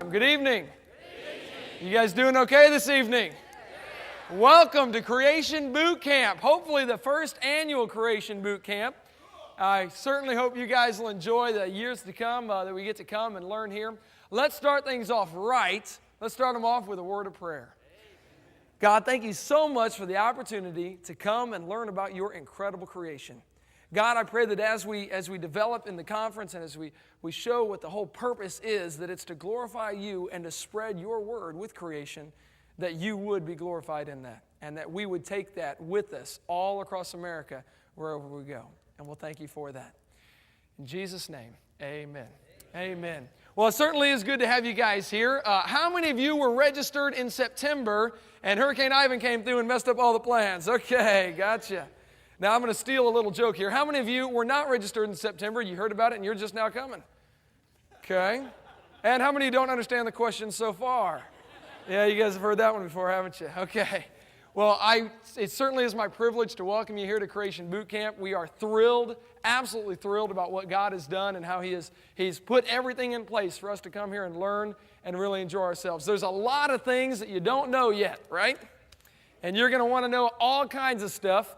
Welcome. Good evening. You guys doing okay this evening? Welcome to Creation Boot Camp. Hopefully the first annual Creation Boot Camp. I certainly hope you guys will enjoy the years to come that we get to come and learn here. Let's start things off right. Let's start them off with a word of prayer. God, thank you so much for the opportunity to come and learn about your incredible creation. God, I pray that as we develop in the conference and as we show what the whole purpose is, that it's to glorify you and to spread your word with creation, that you would be glorified in that, and that we would take that with us all across America wherever we go. And we'll thank you for that. In Jesus' name, amen. Amen. Well, it certainly is good to have you guys here. How many of you were registered in September and Hurricane Ivan came through and messed up all the plans? Okay, gotcha. Now, I'm going to steal a little joke here. How many of you were not registered in September? You heard about it and you're just now coming? Okay. And how many don't understand the question so far? Yeah, you guys have heard that one before, haven't you? Okay. Well, it certainly is my privilege to welcome you here to Creation Boot Camp. We are thrilled, absolutely thrilled about what God has done and how He's put everything in place for us to come here and learn and really enjoy ourselves. There's a lot of things that you don't know yet, right? And you're going to want to know all kinds of stuff.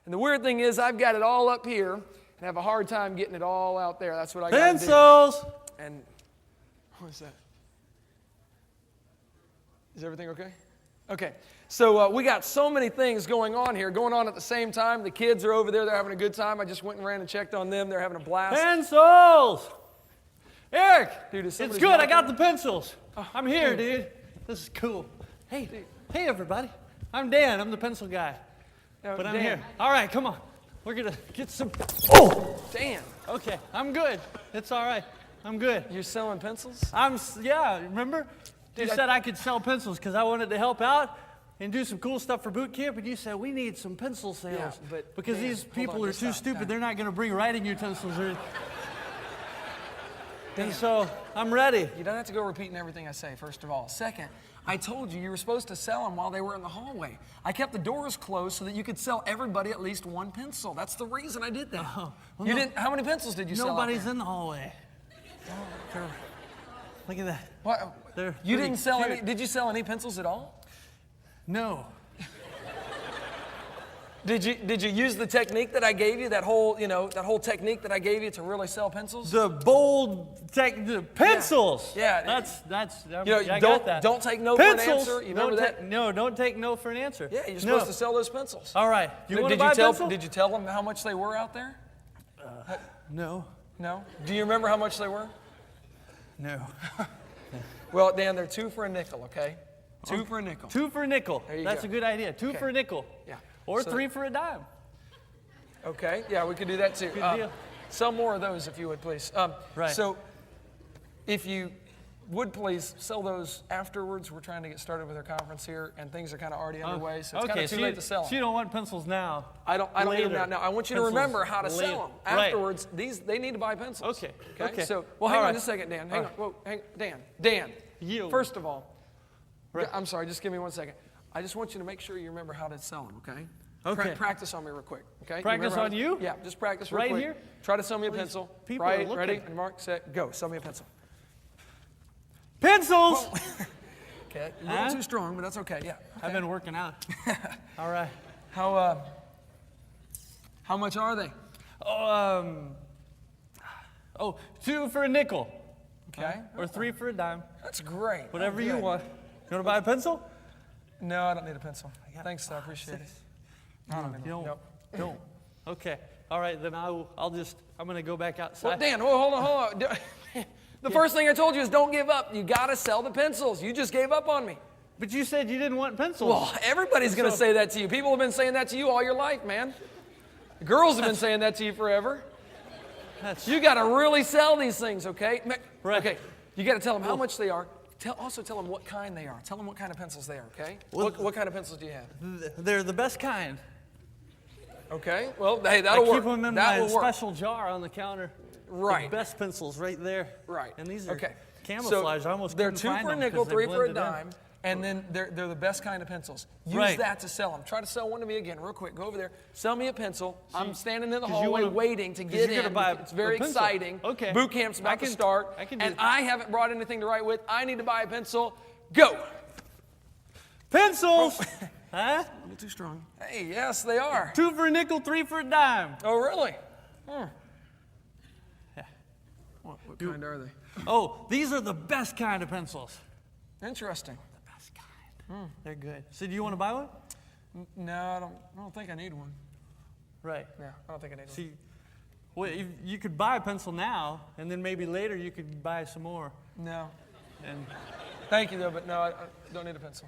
And the weird thing is I've got it all up here and have a hard time getting it all out there. That's what I got to do. Pencils! And what is that? Is everything okay? Okay. So we got so many things going on here, going on at the same time. The kids are over there. They're having a good time. I just went and ran and checked on them. They're having a blast. Pencils! Eric! Dude, it's good. I got the pencils. I'm here, dude. This is cool. Hey, dude. Hey, everybody. I'm Dan. I'm the pencil guy. But I'm here. All right, come on. We're going to get some... Oh! Dan. Okay, I'm good. It's all right. I'm good. You're selling pencils? Yeah, remember? You said I could sell pencils because I wanted to help out and do some cool stuff for boot camp, and you said we need some pencil sales. Yeah, but because these people are too stupid. They're not going to bring writing utensils. And so I'm ready. You don't have to go repeating everything I say, first of all. Second, I told you were supposed to sell them while they were in the hallway. I kept the doors closed so that you could sell everybody at least one pencil. That's the reason I did that. Well, you didn't. How many pencils did you sell? Nobody's in the hallway. Look at that. What? You didn't sell any? Did you sell any pencils at all? No. Did you use the technique that I gave you? That whole technique that I gave you to really sell pencils? The bold pencils. Yeah. That's. I got that. Don't take no pencils. for an answer. You remember that? No, don't take no for an answer. Yeah, you're supposed to sell those pencils. All right. You want to buy a pencil? Did you tell them how much they were out there? No. No? Do you remember how much they were? No. Well, Dan, they're 2 for a nickel, okay? 2 for a nickel. 2 for a nickel. That's a good idea. 2 okay. for a nickel. Yeah. Or 3 for a dime. Okay. Yeah, we could do that too. Good deal. Sell more of those if you would, please. Right. So, if you would please sell those afterwards. We're trying to get started with our conference here, and things are kind of already underway, so it's kind of too late to sell them. So you don't want pencils now. I don't need them now. I want you to remember how to sell them. Afterwards, they need to buy pencils. Okay. So, hang on just a second, Dan. Hang on. Whoa, Dan. You. First of all, I'm sorry, just give me 1 second. I just want you to make sure you remember how to sell them, okay? Okay. Practice on me real quick, okay? Practice on you? Yeah, just practice real quick. Right here? Try to sell me a pencil. People right, are looking. ready, and mark, set, go. Sell me a pencil. Pencils! Okay, a little too strong, but that's okay, yeah. Okay. I've been working out. All right. How much are they? 2 for a nickel. Okay. Or 3 for a dime. That's great. Whatever you want. You want to buy a pencil? No, I don't need a pencil. Thanks, I appreciate it. Don't. Okay. All right, then I'm going to go back outside. Well, Dan, hold on. The first thing I told you is don't give up. You got to sell the pencils. You just gave up on me. But you said you didn't want pencils. Well, everybody's going to say that to you. People have been saying that to you all your life, man. The girls have been saying that to you forever. You got to really sell these things, okay? Right. Okay. You got to tell them how much they are. Also tell them what kind they are. Tell them what kind of pencils they are, okay? What kind of pencils do you have? They're the best kind. Okay. Well, hey, that'll work. I keep them in my special jar on the counter. Right. The best pencils right there. Right. And these are okay. camouflage. So I almost they're couldn't 2 find for a them nickel, 3 for a in. dime. And then they're the best kind of pencils. Use that to sell them. Try to sell one to me again real quick. Go over there. Sell me a pencil. I'm standing in the hallway waiting to get in. It's very exciting. Okay. Boot camp's about to start. I haven't brought anything to write with. I need to buy a pencil. Go. Pencils! Huh? A little too strong. Hey, yes, they are. 2 for a nickel, 3 for a dime. Oh, really? Yeah. What kind are they? Oh, these are the best kind of pencils. Interesting. The best kind. They're good. So do you want to buy one? No, I don't think I need one. Right. Yeah, I don't think I need one. See, well, you could buy a pencil now, and then maybe later you could buy some more. No. And thank you, though, but no, I don't need a pencil.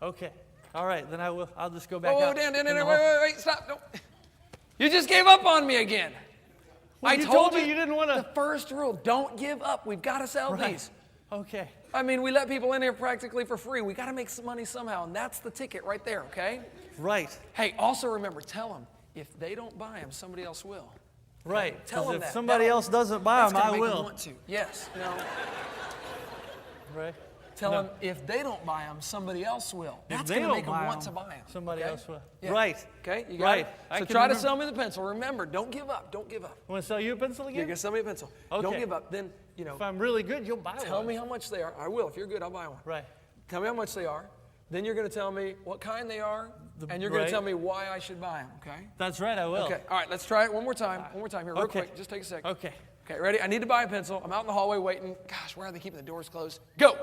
Okay. All right, then I'll just go back out. Oh, Dan, wait, stop. Don't. You just gave up on me again. Well, I told me you didn't want to. The first rule, don't give up. We've got to sell these. Okay. I mean, we let people in here practically for free. We got to make some money somehow, and that's the ticket right there, okay? Right. Hey, also remember, tell them, if they don't buy them, somebody else will. Right. Tell them if that. somebody else doesn't buy them, I will. Want to. Yes. No. Right. Tell them if they don't buy them, somebody else will. That's going to make them want to buy them. Somebody else will. Yeah. Right. Okay, you got it? So try to sell me the pencil. Remember, don't give up. Don't give up. Want to sell you a pencil again? You're going to sell me a pencil. Okay. Don't give up. Then, if I'm really good, you'll buy one. Tell me how much they are. I will. If you're good, I'll buy one. Right. Tell me how much they are. Then you're going to tell me what kind they are, and you're going to tell me why I should buy them, okay? That's right, I will. Okay, all right, let's try it one more time. One more time here, real quick. Just take a second. Okay. Okay, ready? I need to buy a pencil. I'm out in the hallway waiting. Gosh, why are they keeping the doors closed? Go!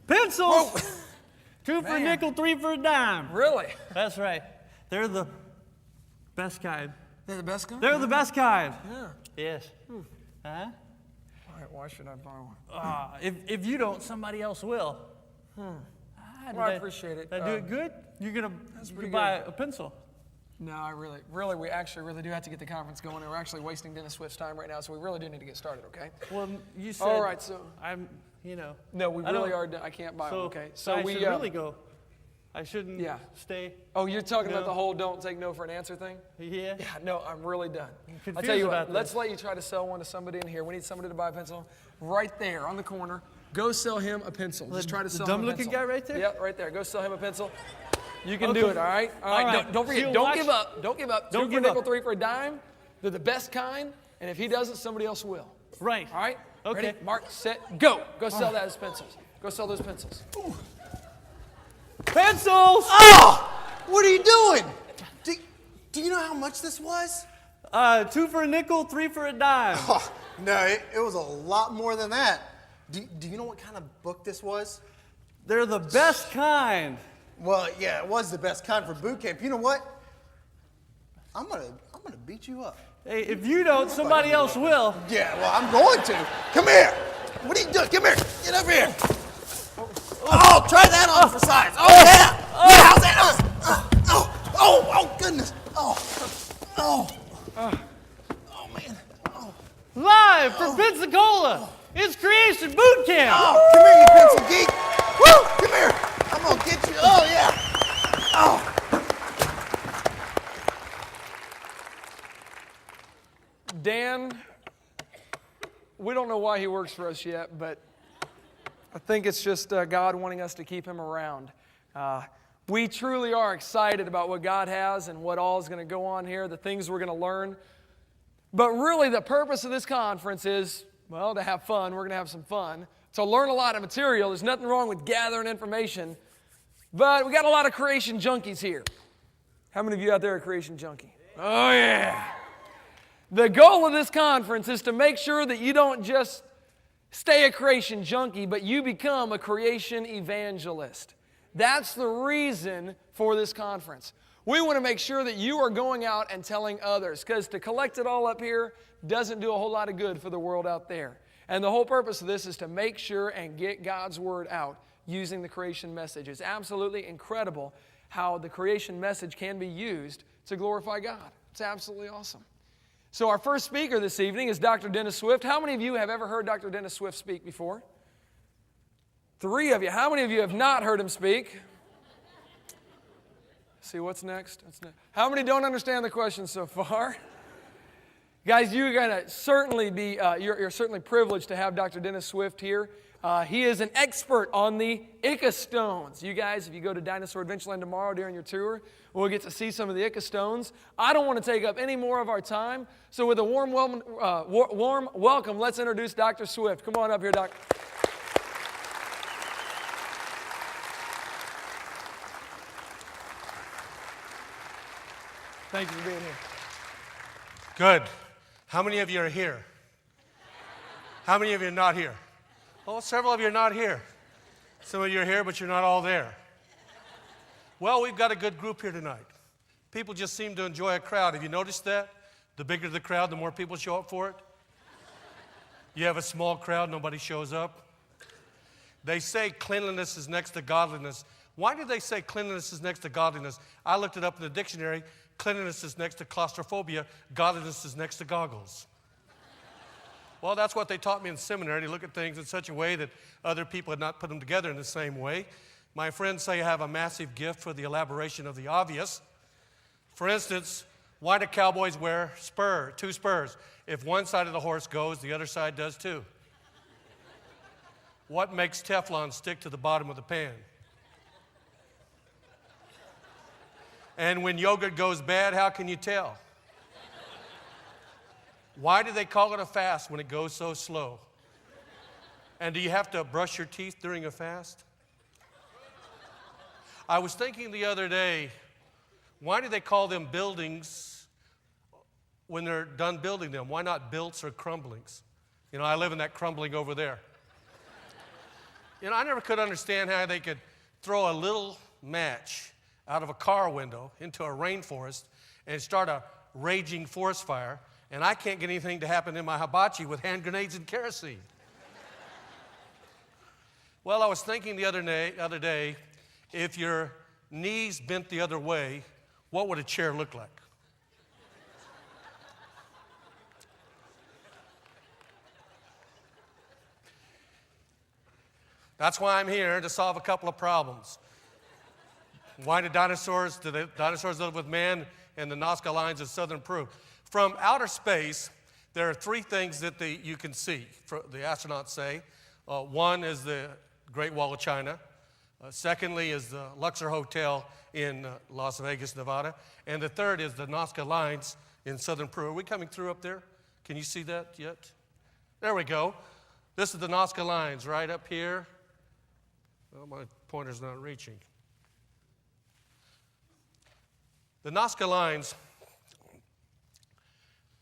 Pencils! Whoa. 2 for a nickel, 3 for a dime. Really? That's right. They're the best kind. They're the best kind? They're the best kind. Yeah. Yes. Huh? All right, why should I buy one? If you don't, somebody else will. Well, I appreciate it. Did I do it good? You're going to buy a pencil. No, we actually really do have to get the conference going, and we're actually wasting Dennis Swift's time right now, so we really do need to get started, okay? Well, you said. All right, so. No, we really are. I can't buy them, okay? So I should really go. I shouldn't stay. Oh, you're talking about the whole don't take no for an answer thing? Yeah. Yeah, no, I'm really done. I'm I'll tell you what, this. let's let you try to sell one to somebody in here. We need somebody to buy a pencil right there on the corner. Go sell him a pencil. Just try to sell him a pencil. The dumb-looking guy right there? Yep, right there. Go sell him a pencil. You can do it, all right? All right. Don't forget, don't give up. Don't give up. 2 for a nickel, 3 for a dime. They're the best kind, and if he doesn't, somebody else will. Right. All right? Okay. Ready? Mark, set, go. Go sell those pencils. Go sell those pencils. Ooh. Pencils! Oh! What are you doing? Do you know how much this was? 2 for a nickel, 3 for a dime. Oh, no, it was a lot more than that. Do you know what kind of book this was? They're the best kind. Well, yeah, it was the best kind for boot camp. You know what? I'm gonna beat you up. Hey, if you don't, somebody else will. Yeah, well, I'm going to. Come here. What are you doing? Come here. Get over here. Oh, try that on for size. Oh, yeah. Yeah, how's that? Oh, goodness. Oh, man. Oh. Live from Pensacola, it's Creation Boot Camp. Oh, come here, you pencil geek. Woo, come here. I'm going to get you. Oh, yeah. Oh. Dan, we don't know why he works for us yet, but I think it's just God wanting us to keep him around. We truly are excited about what God has and what all is going to go on here, the things we're going to learn. But really the purpose of this conference is, well, to have fun. We're going to have some fun. To learn a lot of material. There's nothing wrong with gathering information. But we got a lot of creation junkies here. How many of you out there are creation junkie? Oh, yeah. The goal of this conference is to make sure that you don't just stay a creation junkie, but you become a creation evangelist. That's the reason for this conference. We want to make sure that you are going out and telling others, because to collect it all up here doesn't do a whole lot of good for the world out there. And the whole purpose of this is to make sure and get God's word out using the creation message. It's absolutely incredible how the creation message can be used to glorify God. It's absolutely awesome. So our first speaker this evening is Dr. Dennis Swift. How many of you have ever heard Dr. Dennis Swift speak before? 3 of you. How many of you have not heard him speak? See, what's next? How many don't understand the question so far? Guys, you're going to certainly be, you're certainly privileged to have Dr. Dennis Swift here. He is an expert on the Ica stones. You guys, if you go to Dinosaur Adventureland tomorrow during your tour, we'll get to see some of the Ica stones. I don't want to take up any more of our time, so with a warm welcome, let's introduce Dr. Swift. Come on up here, Doc. Thank you for being here. Good. How many of you are here? How many of you are not here? Oh, several of you are not here. Some of you are here, but you're not all there. Well, we've got a good group here tonight. People just seem to enjoy a crowd. Have you noticed that? The bigger the crowd, the more people show up for it. You have a small crowd, nobody shows up. They say cleanliness is next to godliness. Why do they say cleanliness is next to godliness? I looked it up in the dictionary. Cleanliness is next to claustrophobia. Godliness is next to goggles. Well, that's what they taught me in seminary, to look at things in such a way that other people had not put them together in the same way. My friends say I have a massive gift for the elaboration of the obvious. For instance, why do cowboys wear two spurs? If one side of the horse goes, the other side does too. What makes Teflon stick to the bottom of the pan? And when yogurt goes bad, how can you tell? Why do they call it a fast when it goes so slow? And do you have to brush your teeth during a fast? I was thinking the other day, why do they call them buildings when they're done building them? Why not builts or crumblings? You know, I live in that crumbling over there. You know, I never could understand how they could throw a little match out of a car window into a rainforest and start a raging forest fire, and I can't get anything to happen in my hibachi with hand grenades and kerosene. Well, I was thinking the other day, if your knees bent the other way, what would a chair look like? That's why I'm here, to solve a couple of problems. Why do dinosaurs live with man in the Nazca lines of southern Peru? From outer space, there are three things that you can see, the astronauts say. One is the Great Wall of China. Secondly is the Luxor Hotel in Las Vegas, Nevada. And the third is the Nazca lines in southern Peru. Are we coming through up there? Can you see that yet? There we go. This is the Nazca lines right up here. Well, my pointer's not reaching. The Nazca lines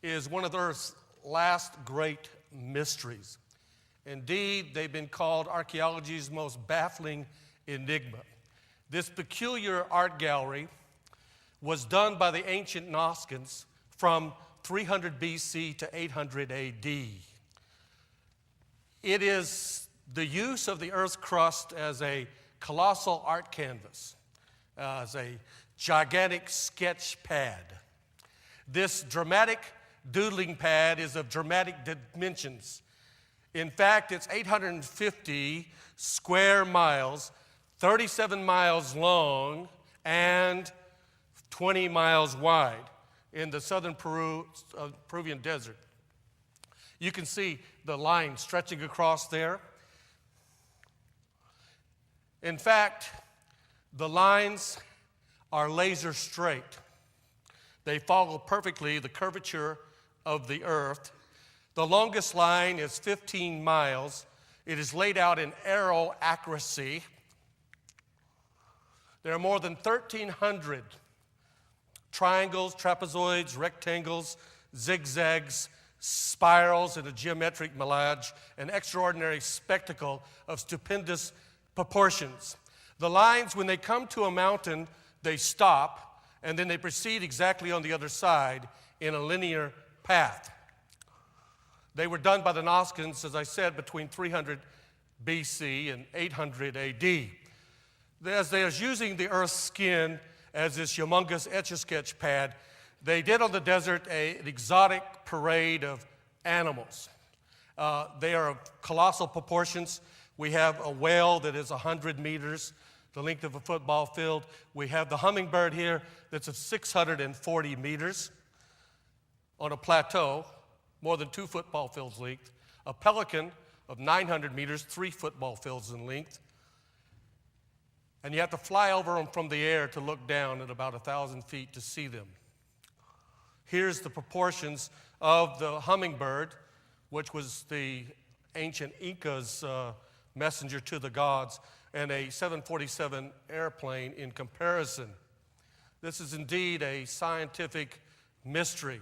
is one of Earth's last great mysteries. Indeed, they've been called archaeology's most baffling enigma. This peculiar art gallery was done by the ancient Nazcans from 300 BC to 800 AD. It is the use of the Earth's crust as a colossal art canvas, as a gigantic sketch pad. This dramatic doodling pad is of dramatic dimensions. In fact, it's 850 square miles, 37 miles long, and 20 miles wide in the southern Peruvian desert. You can see the line stretching across there. In fact, the lines are laser straight. They follow perfectly the curvature of the earth. The longest line is 15 miles. It is laid out in arrow accuracy. There are more than 1,300 triangles, trapezoids, rectangles, zigzags, spirals in a geometric melange, an extraordinary spectacle of stupendous proportions. The lines, when they come to a mountain, they stop, and then they proceed exactly on the other side in a linear path. They were done by the Nazcans, as I said, between 300 BC and 800 AD. As they are using the Earth's skin as this humongous Etch-a-Sketch pad, they did on the desert an exotic parade of animals. They are of colossal proportions. We have a whale that is 100 meters, the length of a football field. We have the hummingbird here that's of 640 meters on a plateau, more than 2 football fields length. A pelican of 900 meters, 3 football fields in length. And you have to fly over them from the air to look down at about 1,000 feet to see them. Here's the proportions of the hummingbird, which was the ancient Incas' messenger to the gods, and a 747 airplane in comparison. This is indeed a scientific mystery.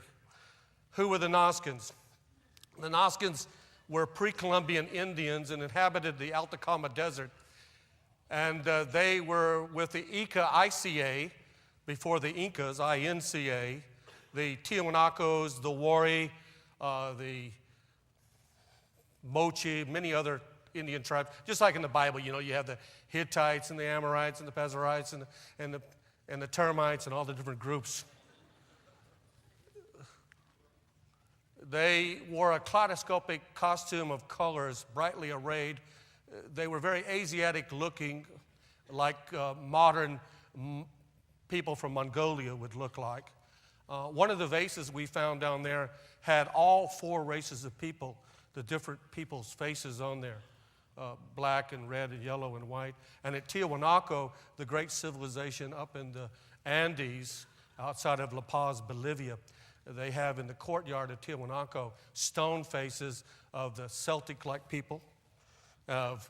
Who were the Nazcans? The Nazcans were pre-Columbian Indians and inhabited the Atacama Desert. And they were with the Ica before the Incas, INCA, the Tiahuanacos, the Wari, the Mochi, many other Indian tribes. Just like in the Bible, you have the Hittites and the Amorites and the Pezerites and the Termites and all the different groups. They wore a kaleidoscopic costume of colors, brightly arrayed. They were very Asiatic looking, like modern people from Mongolia would look like. One of the vases we found down there had all 4 races of people, the different people's faces on there, black and red and yellow and white. And at Tiahuanaco, the great civilization up in the Andes outside of La Paz, Bolivia, they have in the courtyard of Tiahuanaco stone faces of the Celtic-like people, of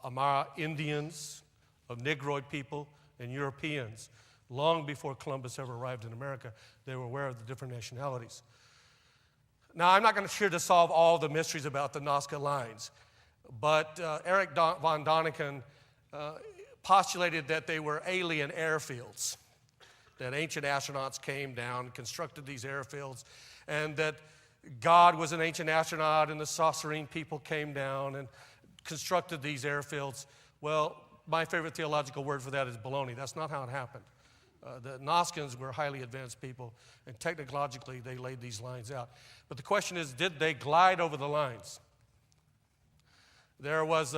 Amara Indians, of Negroid people, and Europeans. Long before Columbus ever arrived in America, they were aware of the different nationalities. Now, I'm not going to try to solve all the mysteries about the Nazca lines, but Eric von Däniken postulated that they were alien airfields, that ancient astronauts came down, constructed these airfields, and that God was an ancient astronaut and the Saucerine people came down and constructed these airfields. Well, my favorite theological word for that is baloney. That's not how it happened. The Nazcans were highly advanced people, and technologically they laid these lines out. But the question is, did they glide over the lines? There was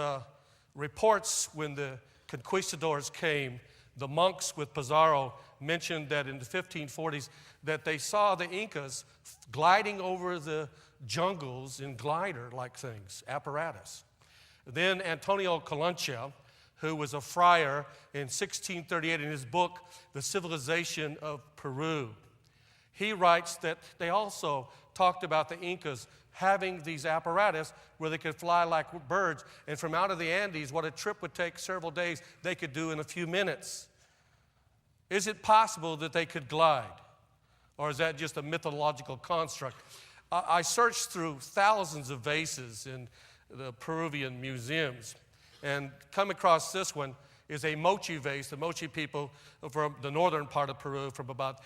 reports when the conquistadors came, the monks with Pizarro mentioned that in the 1540s that they saw the Incas gliding over the jungles in glider-like things, apparatus. Then Antonio Calancha, who was a friar in 1638 in his book, The Civilization of Peru, he writes that they also talked about the Incas having these apparatus where they could fly like birds, and from out of the Andes, what a trip would take several days, they could do in a few minutes. Is it possible that they could glide? Or is that just a mythological construct? I searched through thousands of vases in the Peruvian museums and come across this one. Is a Mochi vase. The Mochi people from the northern part of Peru from about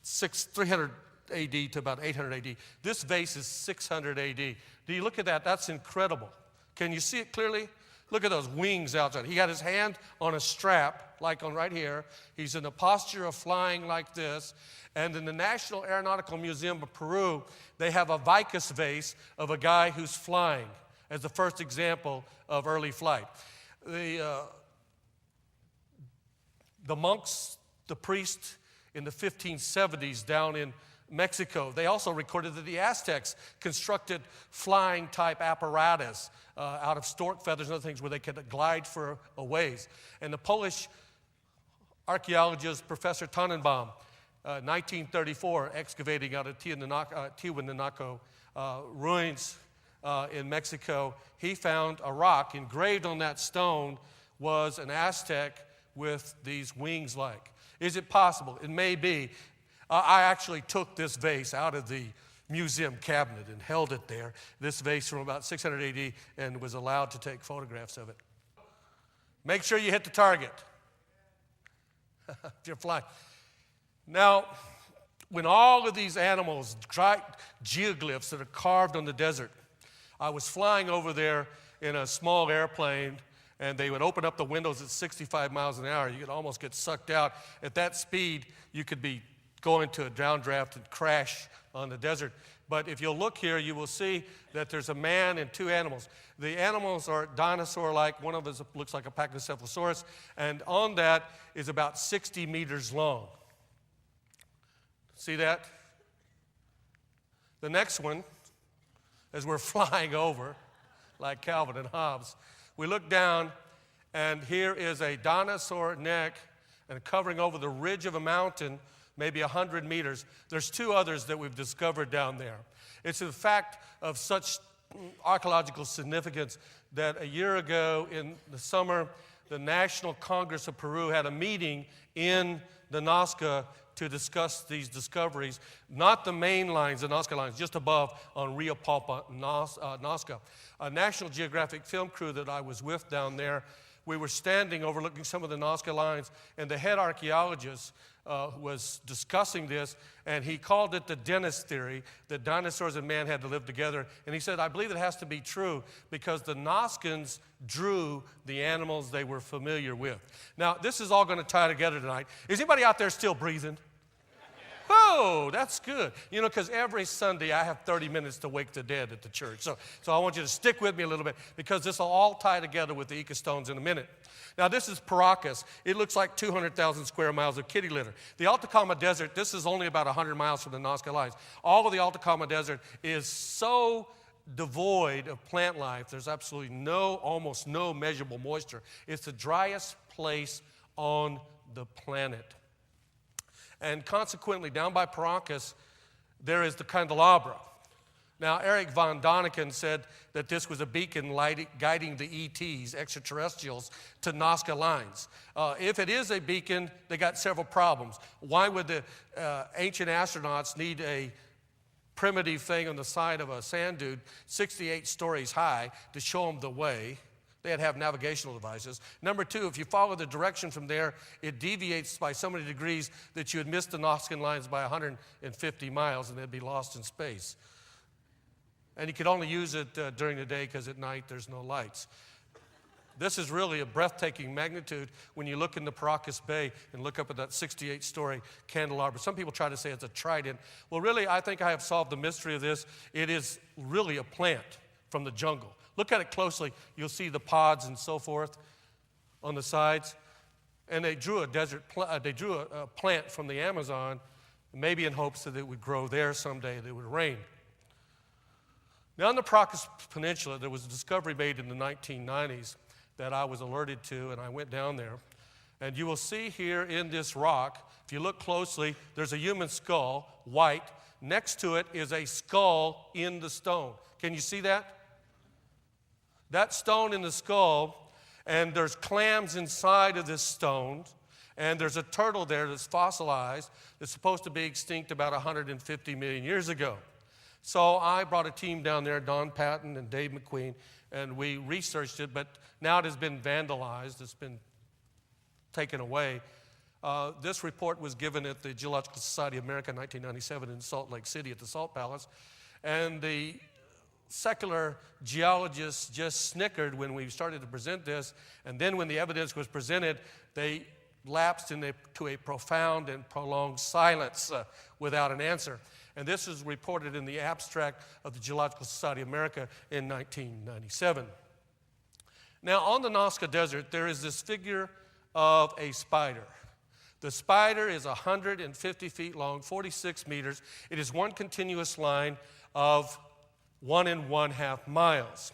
300 AD to about 800 AD. This vase is 600 AD. Do you look at that? That's incredible. Can you see it clearly? Look at those wings outside. He got his hand on a strap, like on right here. He's in the posture of flying like this. And in the National Aeronautical Museum of Peru, they have a vicus vase of a guy who's flying as the first example of early flight. The monks, the priests in the 1570s down in Mexico, they also recorded that the Aztecs constructed flying type apparatus out of stork feathers and other things where they could glide for a ways. And the Polish archaeologist, Professor Tannenbaum, 1934, excavating out of Tiahuanaco ruins in Mexico, he found a rock. Engraved on that stone was an Aztec with these wings like. Is it possible? It may be. I actually took this vase out of the museum cabinet and held it there, this vase from about 600 AD, and was allowed to take photographs of it. Make sure you hit the target if you're flying. Now, when all of these animals, geoglyphs that are carved on the desert, I was flying over there in a small airplane, and they would open up the windows at 65 miles an hour. You could almost get sucked out. At that speed, you could be going to a downdraft and crash on the desert. But if you'll look here, you will see that there's a man and 2 animals. The animals are dinosaur-like. One of them looks like a Pachycephalosaurus, and on that is about 60 meters long. See that? The next one, as we're flying over, like Calvin and Hobbes. We look down, and here is a dinosaur neck, and covering over the ridge of a mountain, maybe 100 meters. There's two others that we've discovered down there. It's a fact of such archaeological significance that a year ago in the summer, the National Congress of Peru had a meeting in the Nazca to discuss these discoveries, not the main lines, the Nazca lines, just above on Rio Palpa, Nazca. A National Geographic film crew that I was with down there, we were standing overlooking some of the Nazca lines, and the head archaeologist was discussing this, and he called it the Dennis theory, that dinosaurs and man had to live together. And he said, I believe it has to be true because the Nazcans drew the animals they were familiar with. Now, this is all going to tie together tonight. Is anybody out there still breathing? Oh, that's good. You know, because every Sunday I have 30 minutes to wake the dead at the church. So I want you to stick with me a little bit because this will all tie together with the Ica stones in a minute. Now, this is Paracas. It looks like 200,000 square miles of kitty litter. The Atacama Desert, this is only about 100 miles from the Nazca lines. All of the Atacama Desert is so devoid of plant life. There's absolutely almost no measurable moisture. It's the driest place on the planet. And consequently, down by Paracas, there is the candelabra. Now, Eric von Daniken said that this was a beacon guiding the ETs, extraterrestrials, to Nazca lines. If it is a beacon, they got several problems. Why would the ancient astronauts need a primitive thing on the side of a sand dune 68 stories high to show them the way? They'd have navigational devices. Number two, if you follow the direction from there, it deviates by so many degrees that you would miss the Nazcan lines by 150 miles and they'd be lost in space. And you could only use it during the day because at night there's no lights. This is really a breathtaking magnitude when you look into Paracas Bay and look up at that 68-story candelabra. Some people try to say it's a trident. Well, really, I think I have solved the mystery of this. It is really a plant from the jungle. Look at it closely. You'll see the pods and so forth on the sides. And they drew a plant from the Amazon, maybe in hopes that it would grow there someday, that it would rain. Now, on the Paracas Peninsula, there was a discovery made in the 1990s that I was alerted to, and I went down there. And you will see here in this rock, if you look closely, there's a human skull, white. Next to it is a skull in the stone. Can you see that? That stone in the skull, and there's clams inside of this stone, and there's a turtle there that's fossilized that's supposed to be extinct about 150 million years ago. So I brought a team down there, Don Patton and Dave McQueen, and we researched it, but now it has been vandalized. It's been taken away. This report was given at the Geological Society of America in 1997 in Salt Lake City at the Salt Palace, and the secular geologists just snickered when we started to present this, and then when the evidence was presented, they lapsed into a profound and prolonged silence without an answer. And this is reported in the abstract of the Geological Society of America in 1997. Now, on the Nazca Desert, there is this figure of a spider. The spider is 150 feet long, 46 meters. It is one continuous line of 1 1/2 miles.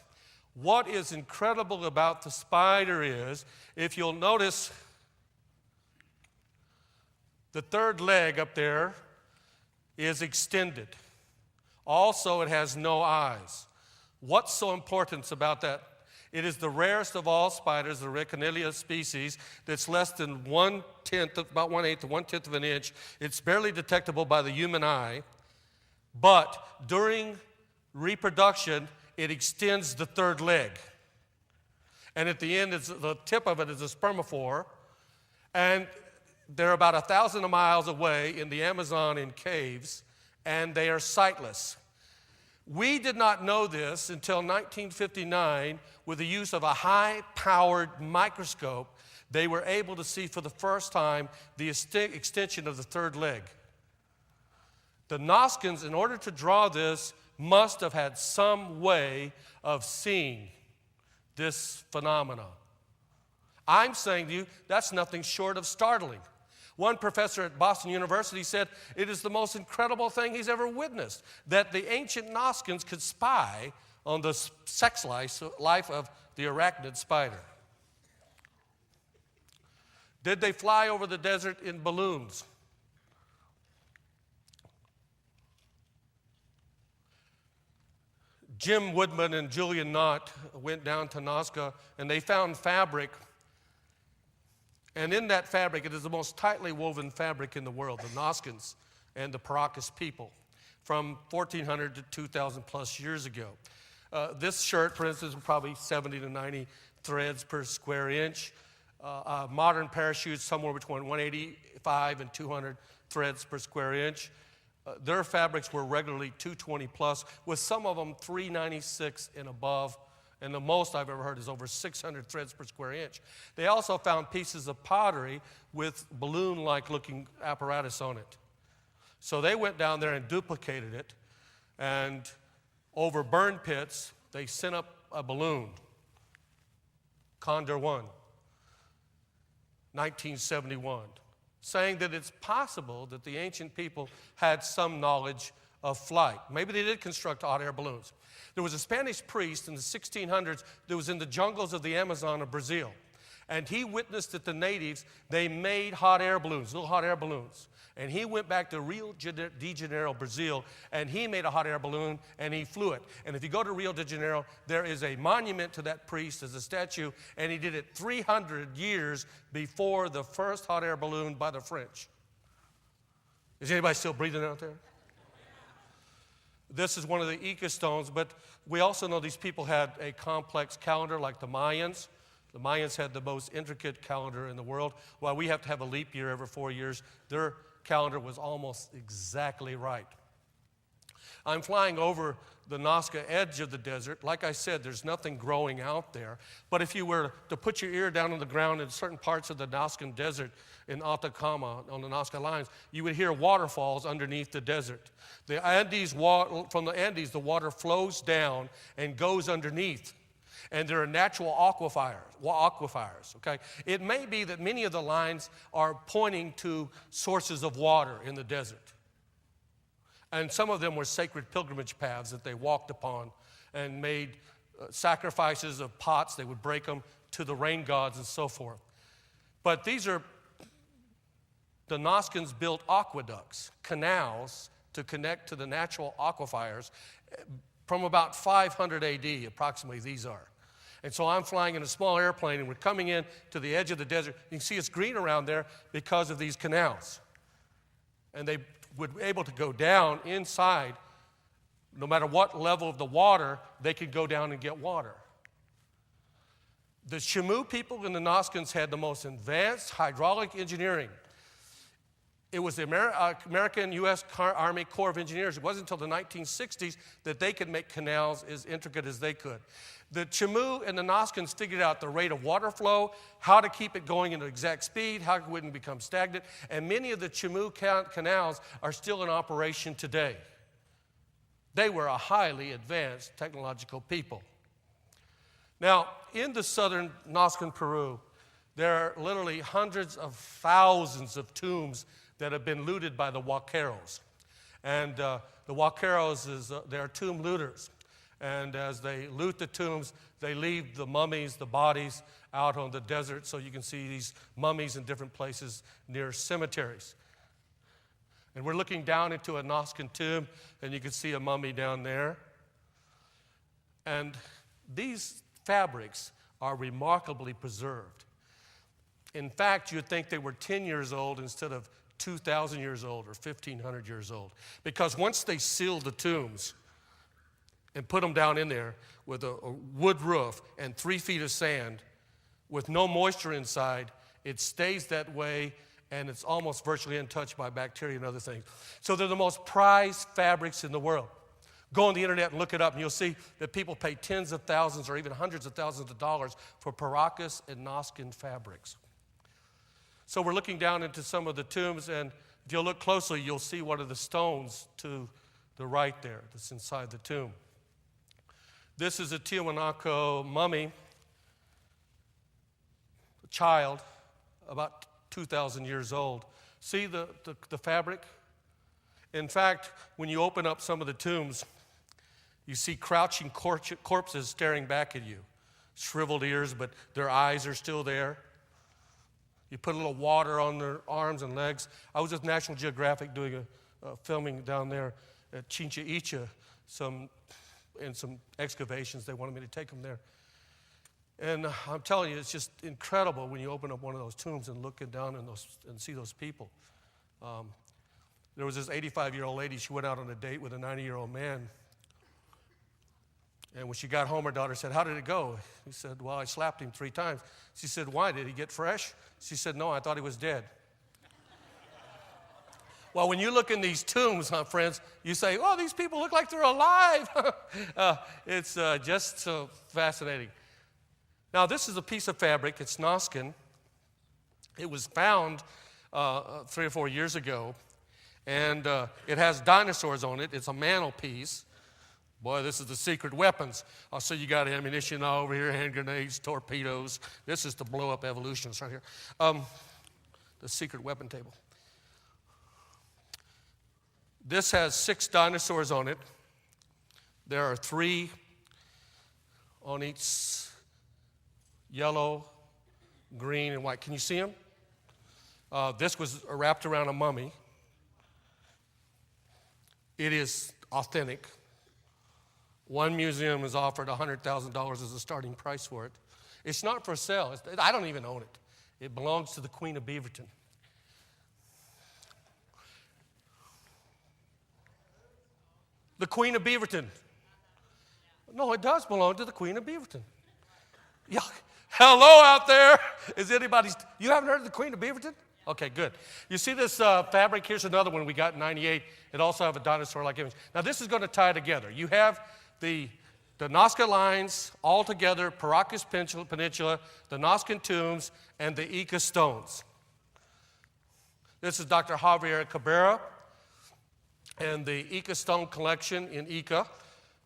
What is incredible about the spider is, if you'll notice, the third leg up there is extended. Also, it has no eyes. What's so important about that? It is the rarest of all spiders, the Rickenella species, that's less than 1/10, about 1/8 to 1/10 of an inch. It's barely detectable by the human eye, but during reproduction, it extends the third leg. And at the end, the tip of it is a spermophore. And they're about 1,000 miles away in the Amazon in caves, and they are sightless. We did not know this until 1959. With the use of a high-powered microscope, they were able to see for the first time the extension of the third leg. The Nazcans, in order to draw this, must have had some way of seeing this phenomenon. I'm saying to you, that's nothing short of startling. One professor at Boston University said it is the most incredible thing he's ever witnessed, that the ancient Nazcans could spy on the sex life of the arachnid spider. Did they fly over the desert in balloons? Jim Woodman and Julian Knott went down to Nazca, and they found fabric. And in that fabric, it is the most tightly woven fabric in the world, the Nazcans and the Paracas people, from 1,400 to 2,000 plus years ago. This shirt, for instance, is probably 70 to 90 threads per square inch. Modern parachutes, somewhere between 185 and 200 threads per square inch. Their fabrics were regularly 220 plus, with some of them 396 and above, and the most I've ever heard is over 600 threads per square inch. They also found pieces of pottery with balloon-like looking apparatus on it. So they went down there and duplicated it, and over burn pits, they sent up a balloon, Condor 1, 1971. Saying that it's possible that the ancient people had some knowledge of flight. Maybe they did construct hot air balloons. There was a Spanish priest in the 1600s that was in the jungles of the Amazon of Brazil, and he witnessed that the natives, they made hot air balloons, little hot air balloons. And he went back to Rio de Janeiro, Brazil, and he made a hot air balloon, and he flew it. And if you go to Rio de Janeiro, there is a monument to that priest as a statue, and he did it 300 years before the first hot air balloon by the French. Is anybody still breathing out there? This is one of the Ica stones, but we also know these people had a complex calendar like the Mayans. The Mayans had the most intricate calendar in the world. While we have to have a leap year every 4 years, their calendar was almost exactly right. I'm flying over the Nazca edge of the desert. Like I said, there's nothing growing out there. But if you were to put your ear down on the ground in certain parts of the Nazcan desert in Atacama, on the Nazca lines, you would hear waterfalls underneath the desert. The Andes, from the Andes, the water flows down and goes underneath. And there are natural aquifers, okay? It may be that many of the lines are pointing to sources of water in the desert. And some of them were sacred pilgrimage paths that they walked upon and made sacrifices of pots. They would break them to the rain gods and so forth. But the Nazcans built aqueducts, canals, to connect to the natural aquifers from about 500 AD, approximately these are. And so I'm flying in a small airplane, and we're coming in to the edge of the desert. You can see it's green around there because of these canals. And they would be able to go down inside. No matter what level of the water, they could go down and get water. The Chamu people and the Nazcans had the most advanced hydraulic engineering. It was the American U.S. Army Corps of Engineers. It wasn't until the 1960s that they could make canals as intricate as they could. The Chamu and the Nazcans figured out the rate of water flow, how to keep it going at an exact speed, how it wouldn't become stagnant, and many of the Chamu canals are still in operation today. They were a highly advanced technological people. Now, in the southern Nazcan Peru, there are literally hundreds of thousands of tombs that have been looted by the Huaqueros. And the Huaqueros, they are tomb looters. And as they loot the tombs, they leave the mummies, the bodies, out on the desert, so you can see these mummies in different places near cemeteries. And we're looking down into a Nazcan tomb, and you can see a mummy down there. And these fabrics are remarkably preserved. In fact, you'd think they were 10 years old instead of 2,000 years old or 1,500 years old. Because once they sealed the tombs and put them down in there with a wood roof and 3 feet of sand with no moisture inside, it stays that way, and it's almost virtually untouched by bacteria and other things. So they're the most prized fabrics in the world. Go on the internet and look it up, and you'll see that people pay tens of thousands or even hundreds of thousands of dollars for Paracas and Nazcan fabrics. So we're looking down into some of the tombs, and if you'll look closely, you'll see one of the stones to the right there that's inside the tomb. This is a Tiwanaku mummy, a child, about 2,000 years old. See the fabric? In fact, when you open up some of the tombs, You see crouching corpses staring back at you. Shriveled ears, but their eyes are still there. You put a little water on their arms and legs. I was with National Geographic doing a filming down there at Chincha Icha, some excavations. They wanted me to take them there. And I'm telling you, it's just incredible when you open up one of those tombs and look down and see those people. There was this 85-year-old lady. She went out on a date with a 90-year-old man. And when she got home, her daughter said, "How did it go?" He said, "Well, I slapped him 3 times. She said, "Why? Did he get fresh?" She said, "No, I thought he was dead." Well, when you look in these tombs, friends, you say, "Oh, these people look like they're alive." It's just so fascinating. Now, this is a piece of fabric. It's Noskin. It was found 3 or 4 years ago, and it has dinosaurs on it. It's a mantelpiece. Boy, this is the secret weapons. So you got ammunition all over here, hand grenades, torpedoes. This is to blow up evolutionists right here. The secret weapon table. This has 6 dinosaurs on it. There are 3 on each yellow, green, and white. Can you see them? This was wrapped around a mummy. It is authentic. One museum has offered $100,000 as a starting price for it. It's not for sale. I don't even own it. It belongs to the Queen of Beaverton. The Queen of Beaverton. No, it does belong to the Queen of Beaverton. Yeah. Hello out there. Is anybody, you haven't heard of the Queen of Beaverton? Okay, good. You see this fabric? Here's another one we got in 98. It also has a dinosaur-like image. Now, this is going to tie together. You have the Nazca lines all together, Paracas Peninsula, the Nazcan tombs, and the Ica stones. This is Dr. Javier Cabrera and the Ica stone collection in Ica.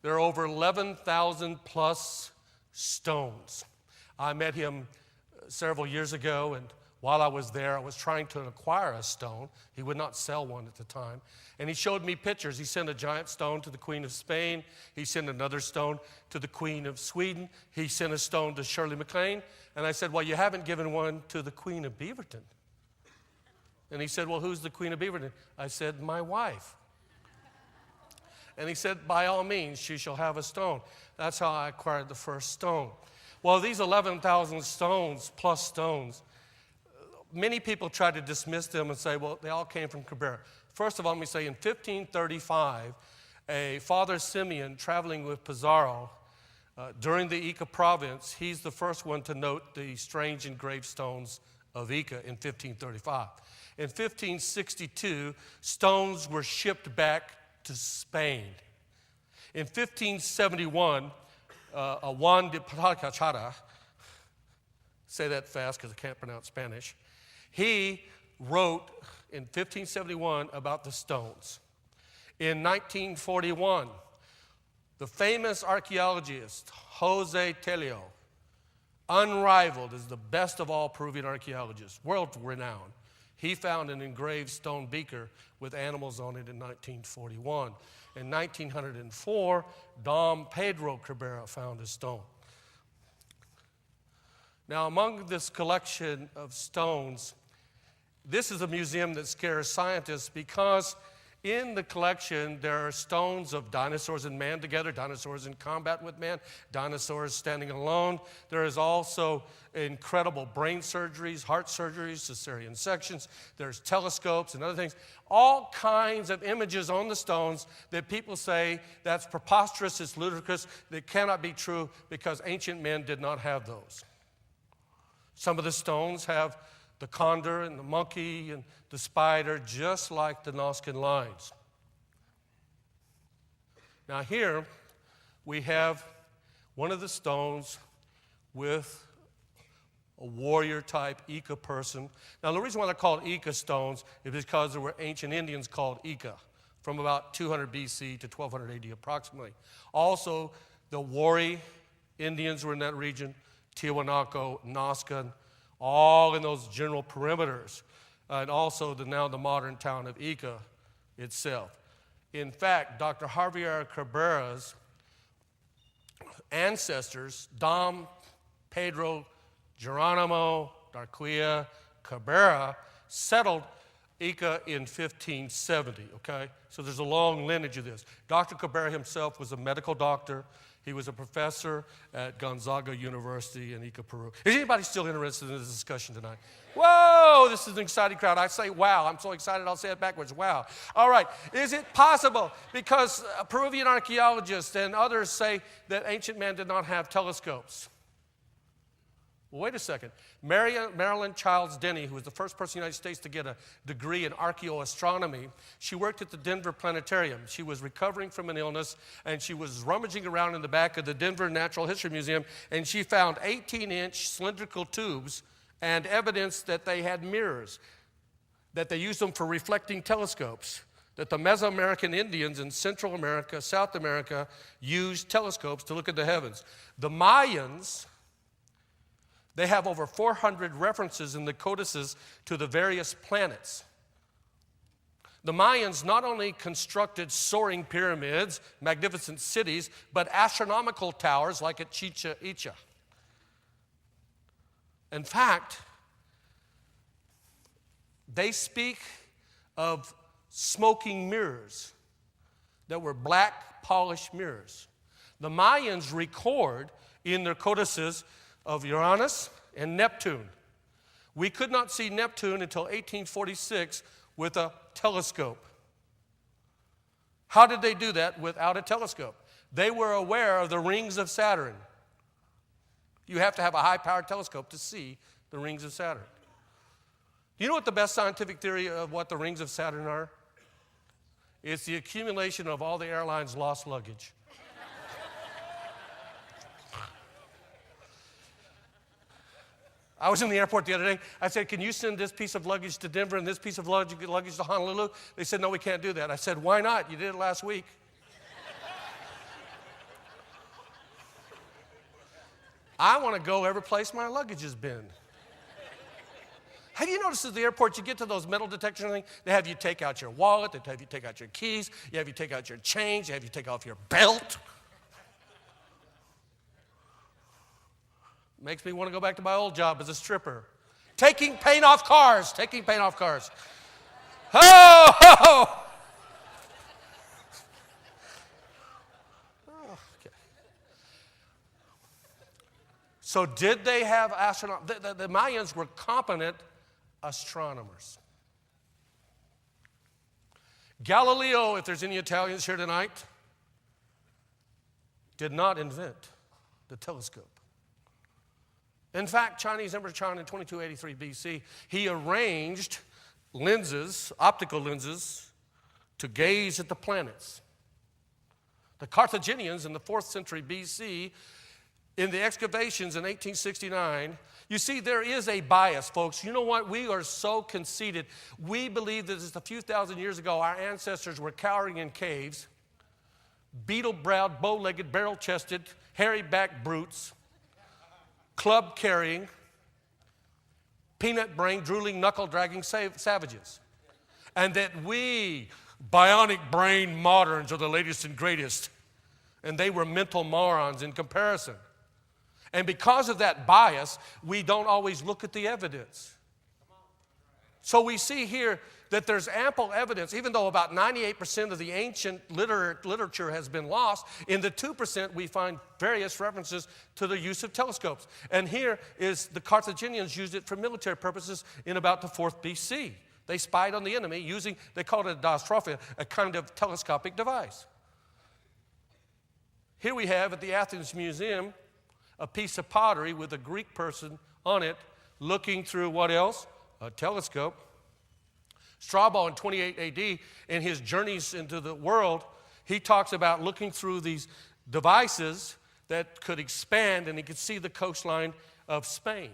There are over 11,000 plus stones. I met him several years ago, and while I was there, I was trying to acquire a stone. He would not sell one at the time. And he showed me pictures. He sent a giant stone to the Queen of Spain. He sent another stone to the Queen of Sweden. He sent a stone to Shirley MacLaine. And I said, "Well, you haven't given one to the Queen of Beaverton." And he said, "Well, who's the Queen of Beaverton?" I said, "My wife." And he said, "By all means, she shall have a stone." That's how I acquired the first stone. Well, these 11,000 stones plus stones, many people try to dismiss them and say, well, they all came from Cabrera. First of all, let me say, in 1535, a Father Simeon traveling with Pizarro during the Ica province, he's the first one to note the strange engraved stones of Ica in 1535. In 1562, stones were shipped back to Spain. In 1571, Juan de Paracachara, say that fast because I can't pronounce Spanish, he wrote in 1571 about the stones. In 1941, the famous archaeologist Jose Tello, unrivaled as the best of all Peruvian archaeologists, world renowned, he found an engraved stone beaker with animals on it in 1941. In 1904, Dom Pedro Cabrera found a stone. Now, among this collection of stones, this is a museum that scares scientists because in the collection there are stones of dinosaurs and man together, dinosaurs in combat with man, dinosaurs standing alone. There is also incredible brain surgeries, heart surgeries, cesarean sections. There's telescopes and other things. All kinds of images on the stones that people say that's preposterous, it's ludicrous, that cannot be true because ancient men did not have those. Some of the stones have the condor and the monkey and the spider, just like the Nazcan lines. Now here we have one of the stones with a warrior-type Ica person. Now the reason why they're called Ica stones is because there were ancient Indians called Ica from about 200 BC to 1200 AD approximately. Also, the Wari Indians were in that region, Tiwanaku, Nazca, all in those general perimeters, and also now the modern town of Ica itself. In fact, Dr. Javier Cabrera's ancestors, Dom, Pedro, Geronimo, Darquia, Cabrera, settled Ica in 1570, okay? So there's a long lineage of this. Dr. Cabrera himself was a medical doctor. He was a professor at Gonzaga University in Ica, Peru. Is anybody still interested in this discussion tonight? Whoa, this is an exciting crowd. I say wow. I'm so excited I'll say it backwards. Wow. All right. Is it possible? Because Peruvian archaeologists and others say that ancient man did not have telescopes. Well, wait a second. Marilyn Childs Denny, who was the first person in the United States to get a degree in archaeoastronomy, she worked at the Denver Planetarium. She was recovering from an illness, and she was rummaging around in the back of the Denver Natural History Museum, and she found 18-inch cylindrical tubes and evidence that they had mirrors, that they used them for reflecting telescopes, that the Mesoamerican Indians in Central America, South America, used telescopes to look at the heavens. The Mayans, they have over 400 references in the codices to the various planets. The Mayans not only constructed soaring pyramids, magnificent cities, but astronomical towers like at Chichen Itza. In fact, they speak of smoking mirrors that were black polished mirrors. The Mayans record in their codices of Uranus and Neptune. We could not see Neptune until 1846 with a telescope. How did they do that without a telescope? They were aware of the rings of Saturn. You have to have a high-powered telescope to see the rings of Saturn. Do you know what the best scientific theory of what the rings of Saturn are? It's the accumulation of all the airline's lost luggage. I was in the airport the other day. I said, can you send this piece of luggage to Denver and this piece of luggage to Honolulu? They said, no, we can't do that. I said, why not? You did it last week. I want to go every place my luggage has been. Have you noticed at the airport, you get to those metal detectors and things, they have you take out your wallet, they have you take out your keys, they have you take out your change, they have you take off your belt. Makes me want to go back to my old job as a stripper. Taking paint off cars. Oh, oh. Okay. So did they have astronauts? The Mayans were competent astronomers. Galileo, if there's any Italians here tonight, did not invent the telescope. In fact, Chinese Emperor Chang in 2283 BC, he arranged lenses, optical lenses, to gaze at the planets. The Carthaginians in the 4th century BC, in the excavations in 1869, you see, there is a bias, folks. You know what? We are so conceited. We believe that just a few thousand years ago, our ancestors were cowering in caves, beetle-browed, bow-legged, barrel-chested, hairy-backed brutes, club-carrying, peanut-brained, drooling, knuckle-dragging savages. And that we, bionic-brained moderns, are the latest and greatest. And they were mental morons in comparison. And because of that bias, we don't always look at the evidence. So we see here that there's ample evidence, even though about 98% of the ancient literature has been lost, in the 2% we find various references to the use of telescopes. And here is the Carthaginians used it for military purposes in about the 4th BC. They spied on the enemy using, they called it a dystrophy, a kind of telescopic device. Here we have at the Athens Museum a piece of pottery with a Greek person on it looking through what else? A telescope. Strabo in 28 AD, in his journeys into the world, he talks about looking through these devices that could expand and he could see the coastline of Spain.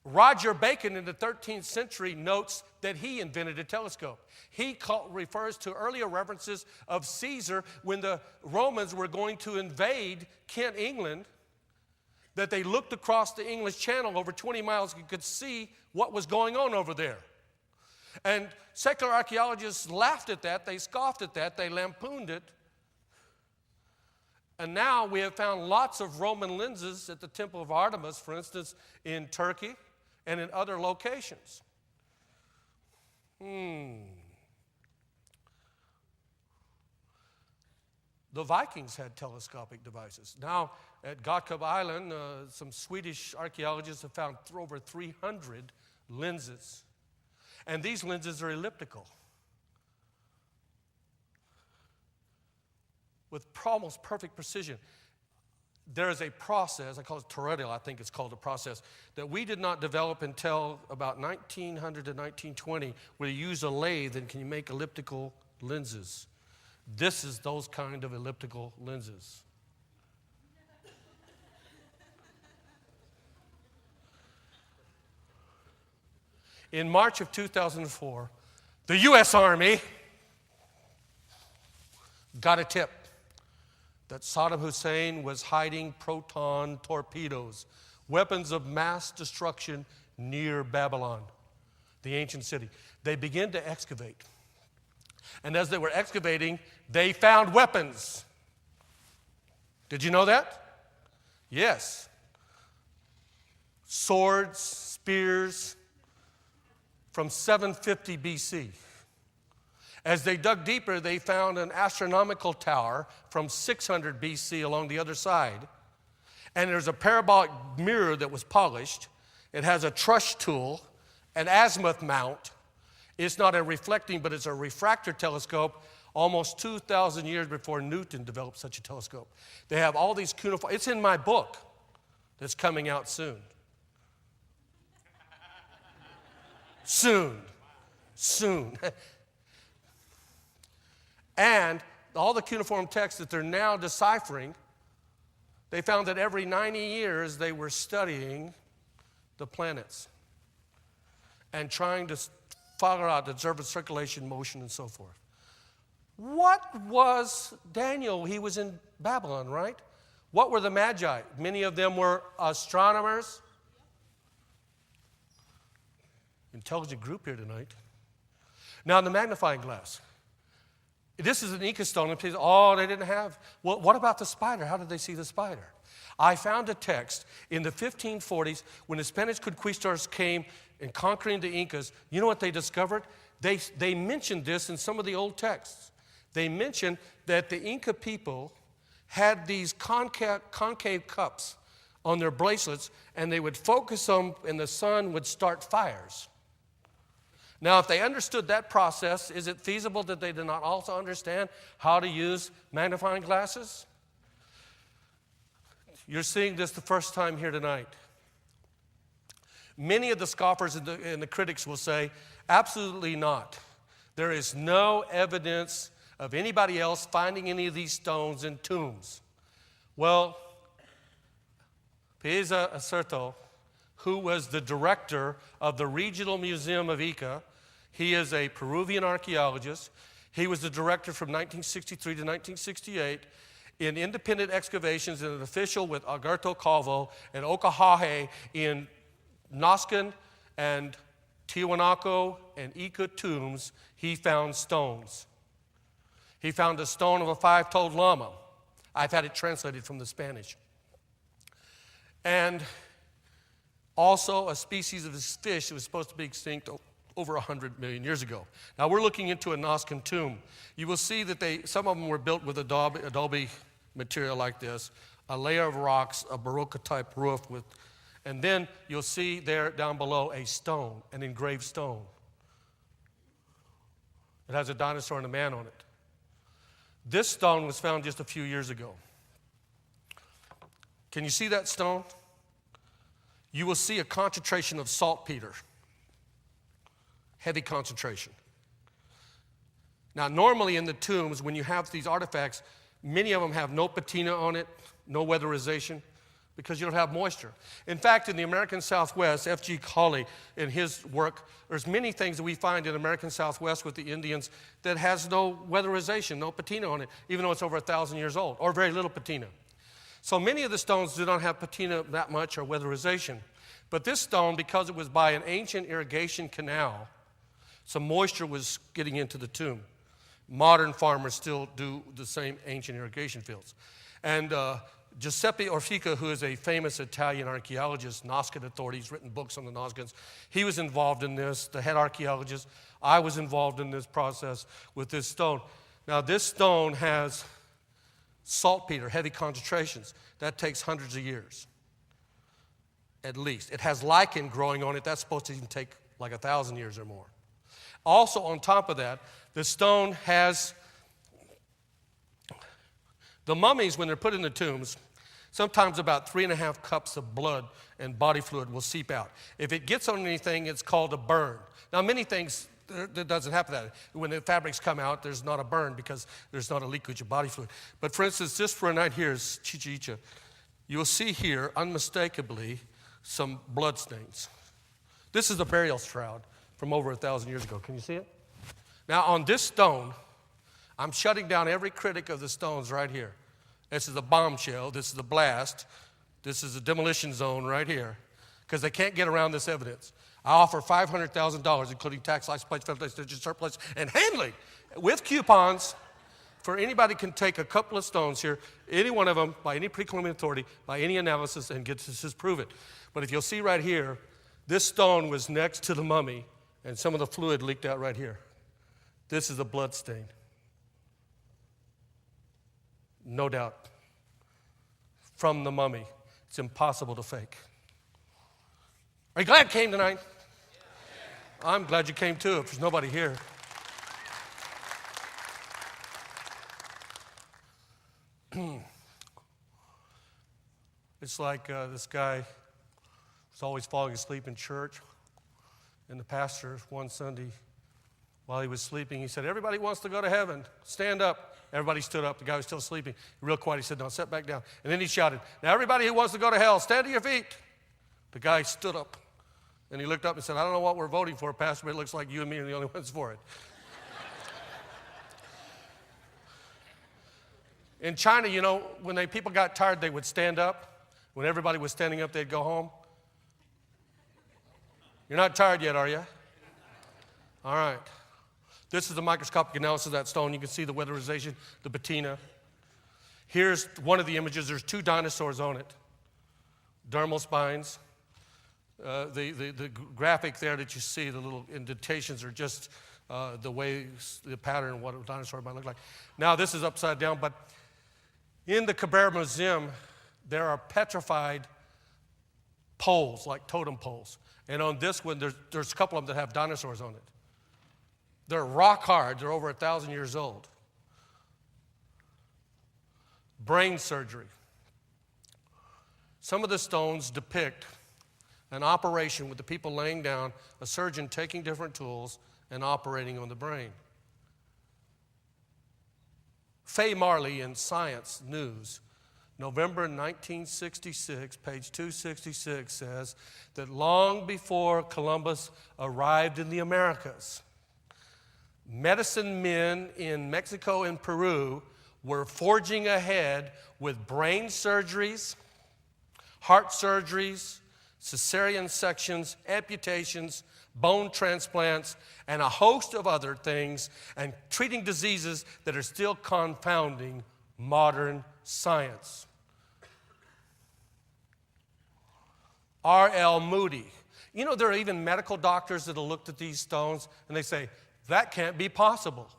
Roger Bacon in the 13th century notes that he invented a telescope. He refers to earlier references of Caesar when the Romans were going to invade Kent, England, that they looked across the English Channel over 20 miles and could see what was going on over there. And secular archaeologists laughed at that, they scoffed at that, they lampooned it. And now we have found lots of Roman lenses at the Temple of Artemis, for instance, in Turkey and in other locations. The Vikings had telescopic devices. Now, at Gottkub Island, some Swedish archaeologists have found over 300 lenses. And these lenses are elliptical, with almost perfect precision. There is a process, I call it toroidal, I think it's called a process, that we did not develop until about 1900 to 1920, where you use a lathe and can you make elliptical lenses. This is those kind of elliptical lenses. In March of 2004, the U.S. Army got a tip that Saddam Hussein was hiding proton torpedoes, weapons of mass destruction near Babylon, the ancient city. They began to excavate. And as they were excavating, they found weapons. Did you know that? Yes. Swords, spears from 750 BC. As they dug deeper, they found an astronomical tower from 600 BC along the other side. And there's a parabolic mirror that was polished. It has a truss tool, an azimuth mount. It's not a reflecting, but it's a refractor telescope, almost 2,000 years before Newton developed such a telescope. They have all these cuneiform. It's in my book that's coming out soon. Soon. And all the cuneiform texts that they're now deciphering, they found that every 90 years they were studying the planets and trying to figure out the observed circulation, motion, and so forth. What was Daniel? He was in Babylon, right? What were the Magi? Many of them were astronomers. Intelligent group here tonight. Now, the magnifying glass. This is an Inca stone. And people say, oh, they didn't have. Well, what about the spider? How did they see the spider? I found a text in the 1540s when the Spanish conquistadors came and conquering the Incas. You know what they discovered? They mentioned this in some of the old texts. They mentioned that the Inca people had these concave cups on their bracelets, and they would focus them, and the sun would start fires. Now, if they understood that process, is it feasible that they did not also understand how to use magnifying glasses? You're seeing this the first time here tonight. Many of the scoffers and the critics will say, absolutely not. There is no evidence of anybody else finding any of these stones in tombs. Well, Piazza Acerto, who was the director of the Regional Museum of Ica, he is a Peruvian archaeologist. He was the director from 1963 to 1968 in independent excavations and an official with Alberto Calvo and Ocahaje in Nazcan and Tiwanaku and Ica tombs. He found stones. He found a stone of a five-toed llama. I've had it translated from the Spanish. And also a species of this fish that was supposed to be extinct over 100 million years ago. Now we're looking into a Nazcan tomb. You will see that some of them were built with adobe material like this, a layer of rocks, a Baroque-type roof, and then you'll see there down below a stone, an engraved stone. It has a dinosaur and a man on it. This stone was found just a few years ago. Can you see that stone? You will see a concentration of saltpeter. Heavy concentration. Now, normally in the tombs, when you have these artifacts, many of them have no patina on it, no weatherization, because you don't have moisture. In fact, in the American Southwest, F.G. Cawley, in his work, there's many things that we find in American Southwest with the Indians that has no weatherization, no patina on it, even though it's over 1,000 years old, or very little patina. So many of the stones do not have patina that much or weatherization. But this stone, because it was by an ancient irrigation canal, some moisture was getting into the tomb. Modern farmers still do the same ancient irrigation fields. And Giuseppe Orfica, who is a famous Italian archaeologist, Nazca authority, he's written books on the Nazcans, he was involved in this, the head archaeologist. I was involved in this process with this stone. Now, this stone has saltpeter, heavy concentrations. That takes hundreds of years, at least. It has lichen growing on it. That's supposed to even take like 1,000 years or more. Also, on top of that, the stone has the mummies, when they're put in the tombs, sometimes about 3.5 cups of blood and body fluid will seep out. If it gets on anything, it's called a burn. Now, many things, that doesn't happen that way. When the fabrics come out, there's not a burn because there's not a leakage of body fluid. But for instance, just for a night here is Chichen Itza. You'll see here, unmistakably, some blood stains. This is a burial shroud from over 1,000 years ago. Can you see it? Now, on this stone, I'm shutting down every critic of the stones right here. This is a bombshell. This is a blast. This is a demolition zone right here because they can't get around this evidence. I offer $500,000, including tax, license plates, federal surplus, and handling with coupons for anybody can take a couple of stones here, any one of them, by any pre-columbian authority, by any analysis, and get to prove it. But if you'll see right here, this stone was next to the mummy, and some of the fluid leaked out right here. This is a blood stain. No doubt. From the mummy. It's impossible to fake. Are you glad you came tonight? I'm glad you came too, if there's nobody here. It's like this guy was always falling asleep in church, and the pastor one Sunday, while he was sleeping, he said, "Everybody wants to go to heaven. Stand up." Everybody stood up. The guy was still sleeping. Real quiet, he said, "No, sit back down." And then he shouted, "Now everybody who wants to go to hell, stand to your feet." The guy stood up, and he looked up and said, "I don't know what we're voting for, Pastor, but it looks like you and me are the only ones for it." In China, you know, when people got tired, they would stand up. When everybody was standing up, they'd go home. You're not tired yet, are you? All right. This is the microscopic analysis of that stone. You can see the weatherization, the patina. Here's one of the images. There's 2 dinosaurs on it. Dermal spines. The graphic there that you see, the little indentations are just the way, the pattern of what a dinosaur might look like. Now, this is upside down, but in the Cabrera Museum, there are petrified poles, like totem poles. And on this one, there's a couple of them that have dinosaurs on it. They're rock hard. They're over 1,000 years old. Brain surgery. Some of the stones depict an operation with the people laying down, a surgeon taking different tools and operating on the brain. Fay Marley in Science News, November 1966, page 266, says that long before Columbus arrived in the Americas, medicine men in Mexico and Peru were forging ahead with brain surgeries, heart surgeries, cesarean sections, amputations, bone transplants, and a host of other things, and treating diseases that are still confounding modern science. R.L. Moody. You know, there are even medical doctors that have looked at these stones and they say, that can't be possible.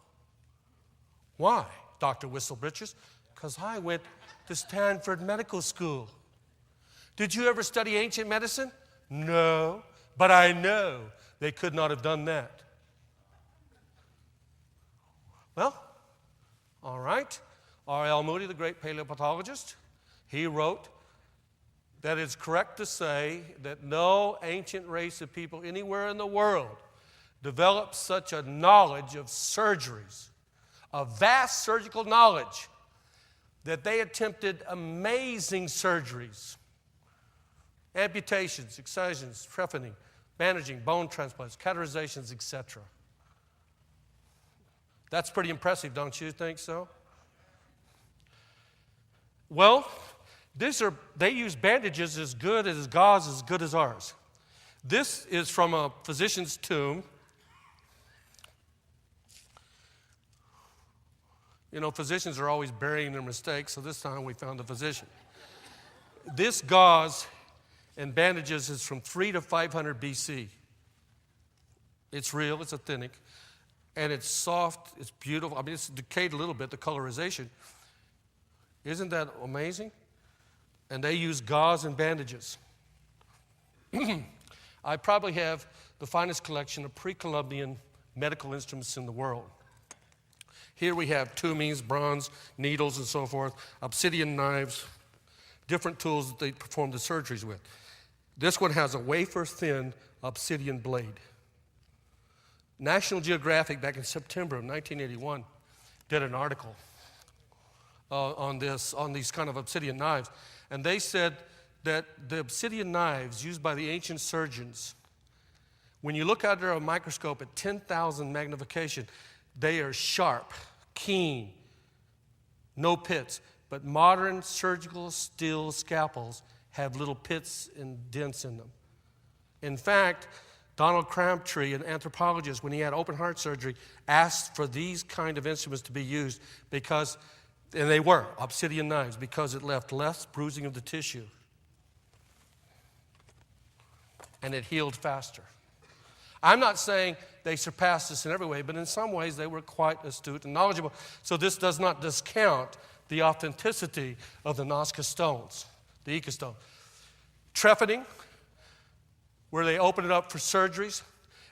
Why, Dr. Whistlebritches? Because I went to Stanford Medical School. Did you ever study ancient medicine? No, but I know they could not have done that. Well, all right. R.L. Moody, the great paleopathologist, he wrote that it's correct to say that no ancient race of people anywhere in the world developed such a knowledge of surgeries, a vast surgical knowledge, that they attempted amazing surgeries, amputations, excisions, trephining, bandaging, bone transplants, cauterizations, etc. That's pretty impressive, don't you think so? Well, they use bandages as good as gauze, as good as ours. This is from a physician's tomb You know, physicians are always burying their mistakes, so this time we found a physician. This gauze and bandages is from 3 to 500 BC. It's real, it's authentic, and it's soft, it's beautiful. I mean, it's decayed a little bit, the colorization. Isn't that amazing? And they use gauze and bandages. I probably have the finest collection of pre-Columbian medical instruments in the world. Here we have tummies, bronze, needles, and so forth, obsidian knives, different tools that they perform the surgeries with. This one has a wafer-thin obsidian blade. National Geographic, back in September of 1981, did an article on these kind of obsidian knives, and they said that the obsidian knives used by the ancient surgeons, when you look under a microscope at 10,000 magnification, they are sharp, keen, no pits. But modern surgical steel scalpels have little pits and dents in them. In fact, Donald Crabtree, an anthropologist, when he had open heart surgery, asked for these kind of instruments to be used because, and they were, obsidian knives, because it left less bruising of the tissue. And it healed faster. I'm not saying they surpassed us in every way, but in some ways they were quite astute and knowledgeable. So this does not discount the authenticity of the Nazca stones, the Ica stone. Trephining, where they open it up for surgeries.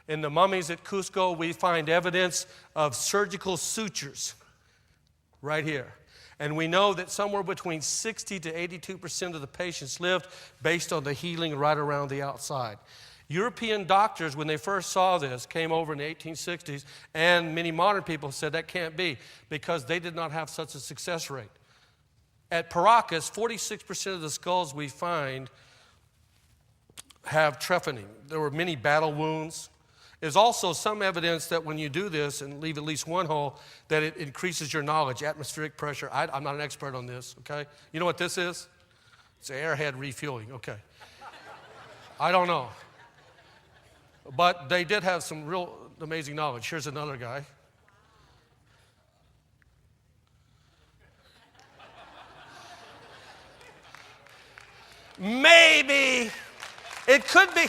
In the mummies at Cusco, we find evidence of surgical sutures right here. And we know that somewhere between 60 to 82% of the patients lived based on the healing right around the outside. European doctors, when they first saw this, came over in the 1860s, and many modern people said that can't be because they did not have such a success rate. At Paracas, 46% of the skulls we find have trephining. There were many battle wounds. There's also some evidence that when you do this and leave at least one hole, that it increases your knowledge, atmospheric pressure. I'm not an expert on this, okay? You know what this is? It's an airhead refueling, okay. I don't know. But they did have some real amazing knowledge. Here's another guy. Maybe it could be.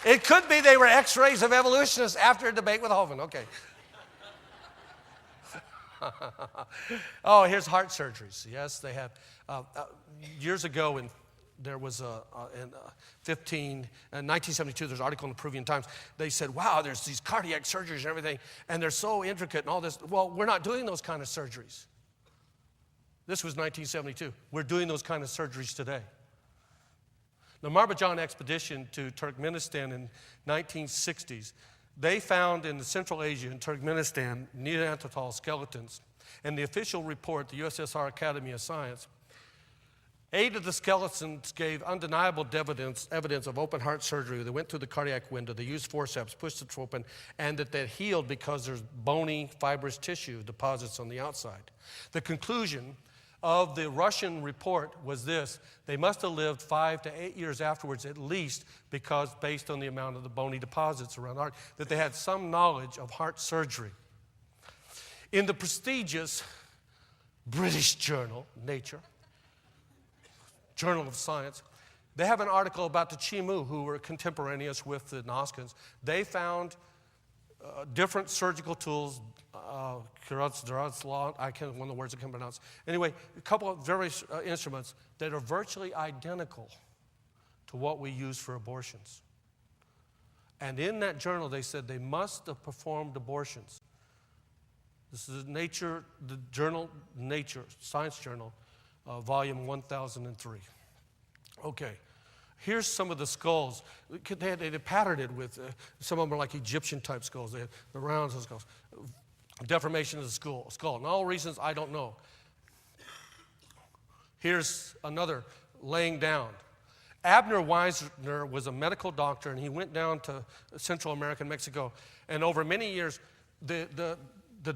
It could be they were x-rays of evolutionists after a debate with Hovind. Okay. Oh, here's heart surgeries. Yes, they have. Years ago, there was in 1972, there's an article in the Peruvian Times. They said, wow, there's these cardiac surgeries and everything, and they're so intricate and all this. Well, we're not doing those kind of surgeries. This was 1972. We're doing those kind of surgeries today. The Marbajan expedition to Turkmenistan in 1960s, they found in Central Asia and Turkmenistan Neanderthal skeletons. And the official report, the USSR Academy of Science, 8 of the skeletons gave undeniable evidence of open heart surgery. They went through the cardiac window, they used forceps, pushed it open, and that they healed because there's bony, fibrous tissue deposits on the outside. The conclusion of the Russian report was this: they must have lived 5 to 8 years afterwards at least, because based on the amount of the bony deposits around the heart, that they had some knowledge of heart surgery. In the prestigious British journal, Nature, Journal of Science, they have an article about the Chimu, who were contemporaneous with the Nazcans. They found different surgical tools, I can't, one of the words I can't pronounce. Anyway, a couple of various instruments that are virtually identical to what we use for abortions. And in that journal, they said they must have performed abortions. This is Nature, the journal Nature, Science Journal, volume 1003. Okay. Here's some of the skulls. They patterned it with, some of them are like Egyptian-type skulls. They had the rounds of skulls. Deformation of the skull. And all reasons I don't know. Here's another laying down. Abner Weisner was a medical doctor, and he went down to Central America and Mexico. And over many years, the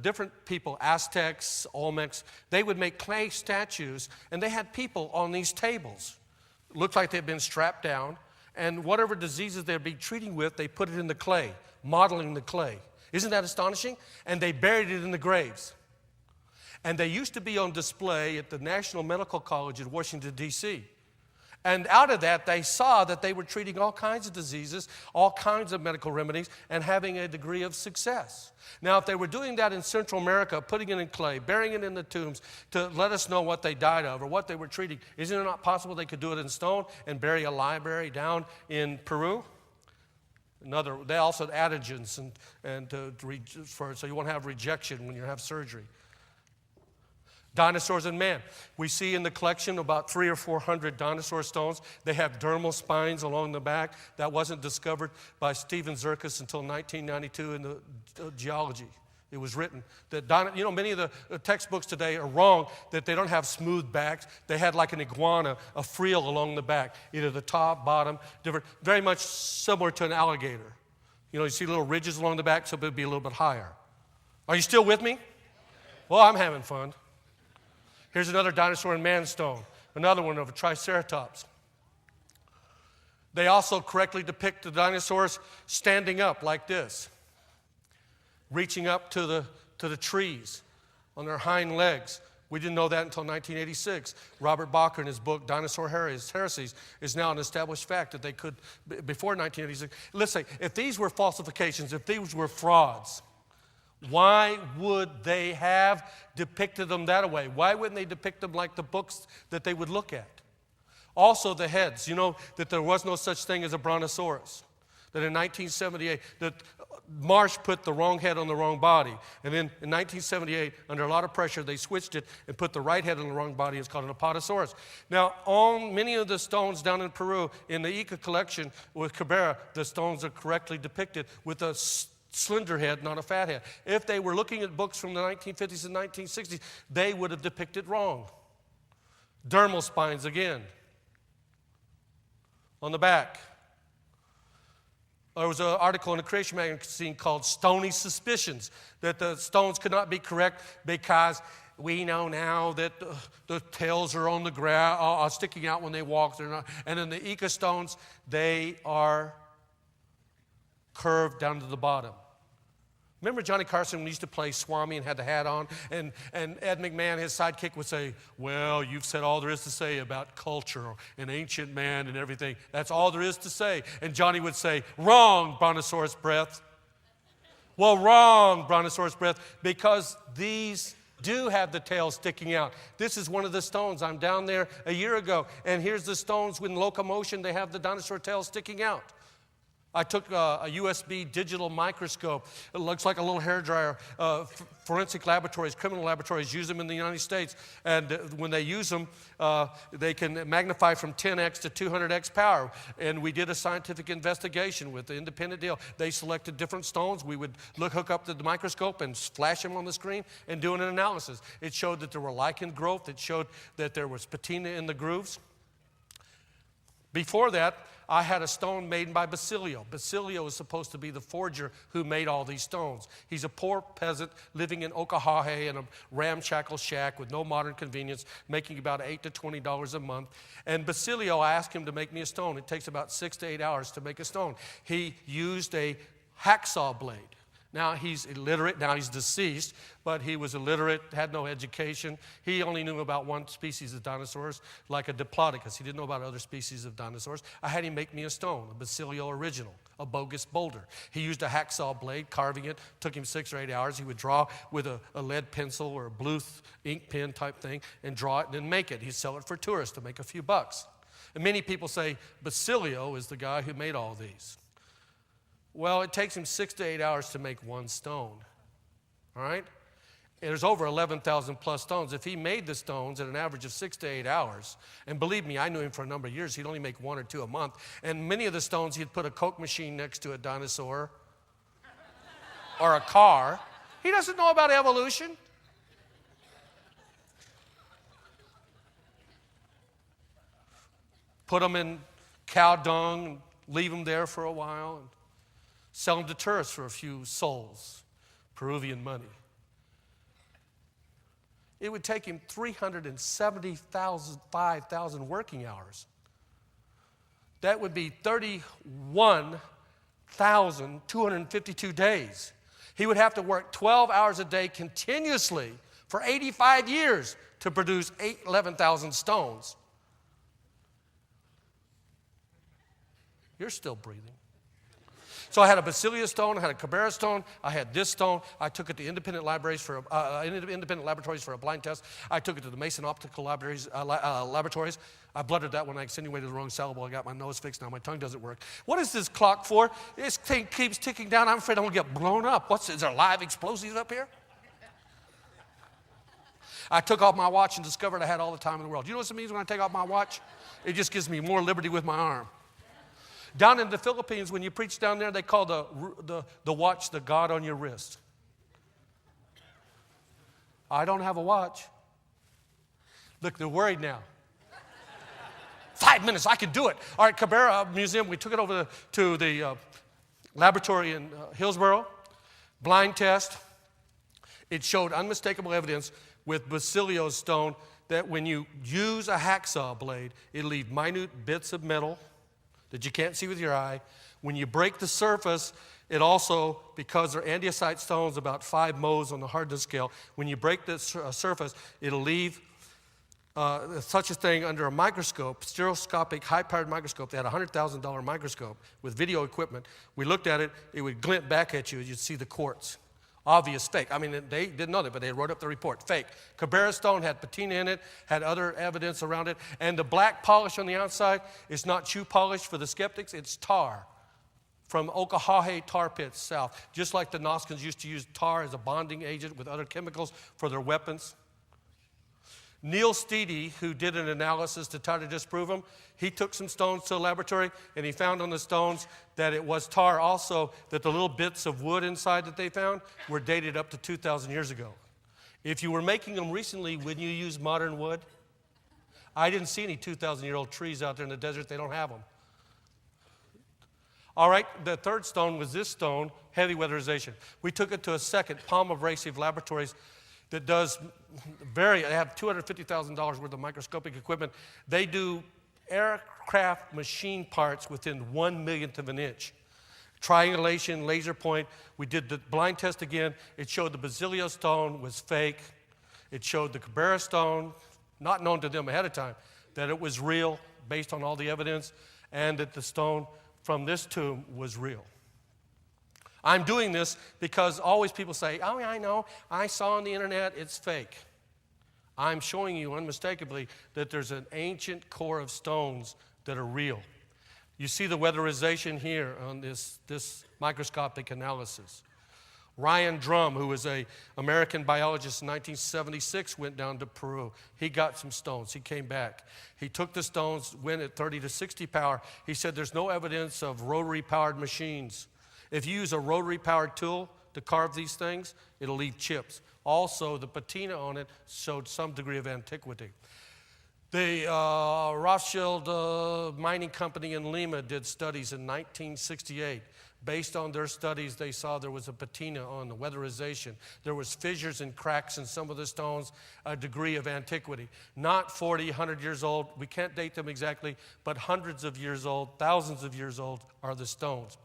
different people, Aztecs, Olmecs, they would make clay statues, and they had people on these tables. Looked like they'd been strapped down, and whatever diseases they'd be treating with, they put it in the clay, modeling the clay. Isn't that astonishing? And they buried it in the graves. And they used to be on display at the National Medical College in Washington, D.C. And out of that, they saw that they were treating all kinds of diseases, all kinds of medical remedies, and having a degree of success. Now, if they were doing that in Central America, putting it in clay, burying it in the tombs to let us know what they died of or what they were treating, isn't it not possible they could do it in stone and bury a library down in Peru? They also had antigens so you won't have rejection when you have surgery. Dinosaurs and man. We see in the collection about 300 or 400 dinosaur stones. They have dermal spines along the back. That wasn't discovered by Stephen Zirkus until 1992 in the geology. It was written that, many of the textbooks today are wrong that they don't have smooth backs. They had like an iguana, a frill along the back, either the top, bottom, different, very much similar to an alligator. You see little ridges along the back, so it would be a little bit higher. Are you still with me? Well, I'm having fun. Here's another dinosaur and man stone, another one of a triceratops. They also correctly depict the dinosaurs standing up like this, reaching up to the trees on their hind legs. We didn't know that until 1986. Robert Bacher, in his book, Dinosaur Heresies, is now an established fact that they could, before 1986. Let's say, if these were falsifications, if these were frauds, why would they have depicted them that way? Why wouldn't they depict them like the books that they would look at? Also the heads. You know that there was no such thing as a brontosaurus. That in 1978, that Marsh put the wrong head on the wrong body. And then in 1978, under a lot of pressure, they switched it and put the right head on the wrong body. It's called an apatosaurus. Now, on many of the stones down in Peru, in the Ica collection with Cabrera, the stones are correctly depicted with a slender head, not a fat head. If they were looking at books from the 1950s and 1960s, they would have depicted wrong. Dermal spines again. On the back. There was an article in the Creation magazine called Stony Suspicions, that the stones could not be correct because we know now that the tails are on the ground, are sticking out when they walk. They're not. And in the Ica stones, they are curved down to the bottom. Remember Johnny Carson when he used to play Swami and had the hat on? And Ed McMahon, his sidekick, would say, well, you've said all there is to say about culture and ancient man and everything. That's all there is to say. And Johnny would say, wrong, Brontosaurus breath. Well, wrong, Brontosaurus breath, because these do have the tail sticking out. This is one of the stones. I'm down there a year ago, and here's the stones with locomotion. They have the dinosaur tail sticking out. I took a USB digital microscope. It looks like a little hairdryer. Forensic laboratories, criminal laboratories use them in the United States. And when they use them, they can magnify from 10x to 200x power. And we did a scientific investigation with the independent deal. They selected different stones. We would hook up the microscope and flash them on the screen and do an analysis. It showed that there were lichen growth. It showed that there was patina in the grooves. Before that, I had a stone made by Basilio. Basilio is supposed to be the forger who made all these stones. He's a poor peasant living in Okahahe in a ramshackle shack with no modern convenience, making about $8 to $20 a month. And Basilio, I asked him to make me a stone. It takes about 6 to 8 hours to make a stone. He used a hacksaw blade. Now, he's illiterate. Now, he's deceased, but he was illiterate, had no education. He only knew about one species of dinosaurs, like a Diplodocus. He didn't know about other species of dinosaurs. I had him make me a stone, a Basilio original, a bogus boulder. He used a hacksaw blade, carving it. Took him 6 or 8 hours. He would draw with a lead pencil or a blue ink pen type thing and draw it and then make it. He'd sell it for tourists to make a few bucks. And many people say Basilio is the guy who made all these. Well, it takes him 6 to 8 hours to make one stone, all right? And there's over 11,000 plus stones. If he made the stones at an average of 6 to 8 hours, and believe me, I knew him for a number of years, he'd only make 1 or 2 a month, and many of the stones he'd put a Coke machine next to a dinosaur or a car. He doesn't know about evolution. Put them in cow dung and leave them there for a while and sell them to tourists for a few sols, Peruvian money. It would take him 375,000 working hours. That would be 31,252 days. He would have to work 12 hours a day continuously for for 85 years to produce 11,000 stones. You're still breathing. So I had a Basilia stone, I had a Cabrera stone, I had this stone. I took it to independent laboratories for a blind test. I took it to the Mason Optical laboratories. I bluttered that when I insinuated the wrong syllable. I got my nose fixed. Now my tongue doesn't work. What is this clock for? This thing keeps ticking down. I'm afraid I'm going to get blown up. Is there live explosives up here? I took off my watch and discovered I had all the time in the world. You know what it means when I take off my watch? It just gives me more liberty with my arm. Down in the Philippines, when you preach down there, they call the watch the God on your wrist. I don't have a watch. Look, they're worried now. 5 minutes, I can do it. All right, Cabrera Museum, we took it over to the laboratory in Hillsboro. Blind test. It showed unmistakable evidence with Basilio's stone that when you use a hacksaw blade, it'll leave minute bits of metal that you can't see with your eye. When you break the surface, it also, because they're andesite stones, about 5 Mohs on the hardness scale, when you break the surface, it'll leave such a thing under a microscope, stereoscopic, high-powered microscope. They had a $100,000 microscope with video equipment. We looked at it, it would glint back at you, you'd see the quartz. Obvious fake. I mean, they didn't know that, but they wrote up the report. Fake. Cabrera stone had patina in it, had other evidence around it, and the black polish on the outside is not shoe polish for the skeptics, it's tar from Okahahe tar pits south. Just like the Noskins used to use tar as a bonding agent with other chemicals for their weapons. Neil Steedy, who did an analysis to try to disprove them, he took some stones to a laboratory and he found on the stones that it was tar. Also, that the little bits of wood inside that they found were dated up to 2,000 years ago. If you were making them recently, wouldn't you use modern wood? I didn't see any 2,000-year-old trees out there in the desert. They don't have them. All right, the third stone was this stone, heavy weatherization. We took it to a second, Palm Abrasive Laboratories, that does they have $250,000 worth of microscopic equipment. They do aircraft machine parts within 1/1,000,000th of an inch. Triangulation, laser point. We did the blind test again. It showed the Basilio stone was fake. It showed the Cabrera stone, not known to them ahead of time, that it was real based on all the evidence, and that the stone from this tomb was real. I'm doing this because always people say, oh, I know, I saw on the internet, it's fake. I'm showing you unmistakably that there's an ancient core of stones that are real. You see the weatherization here on this microscopic analysis. Ryan Drum, who was an American biologist in 1976, went down to Peru. He got some stones. He came back. He took the stones, went at 30 to 60 power. He said there's no evidence of rotary-powered machines. If you use a rotary-powered tool to carve these things, it'll leave chips. Also, the patina on it showed some degree of antiquity. The Rothschild Mining Company in Lima did studies in 1968. Based on their studies, they saw there was a patina on the weatherization. There was fissures and cracks in some of the stones, a degree of antiquity. Not 40, 100 years old. We can't date them exactly, but hundreds of years old, thousands of years old are the stones.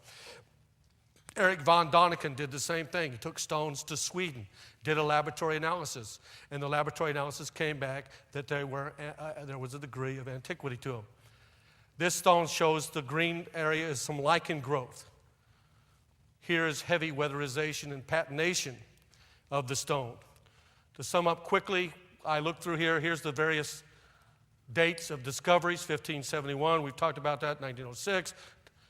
Eric von Däniken did the same thing. He took stones to Sweden, did a laboratory analysis, and the laboratory analysis came back that there was a degree of antiquity to them. This stone shows the green area is some lichen growth. Here is heavy weatherization and patination of the stone. To sum up quickly, I looked through here. Here's the various dates of discoveries. 1571, we've talked about that. 1906,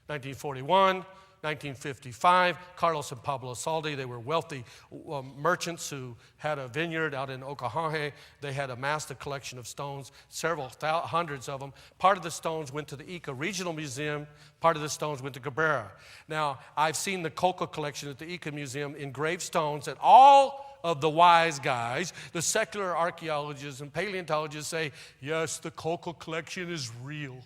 1941. 1955, Carlos and Pablo Saldi, they were wealthy merchants who had a vineyard out in Okahahe. They had amassed a collection of stones, hundreds of them. Part of the stones went to the Ica Regional Museum. Part of the stones went to Cabrera. Now, I've seen the cocoa collection at the Ica Museum, engraved stones that all of the wise guys, the secular archaeologists and paleontologists say, yes, the cocoa collection is real,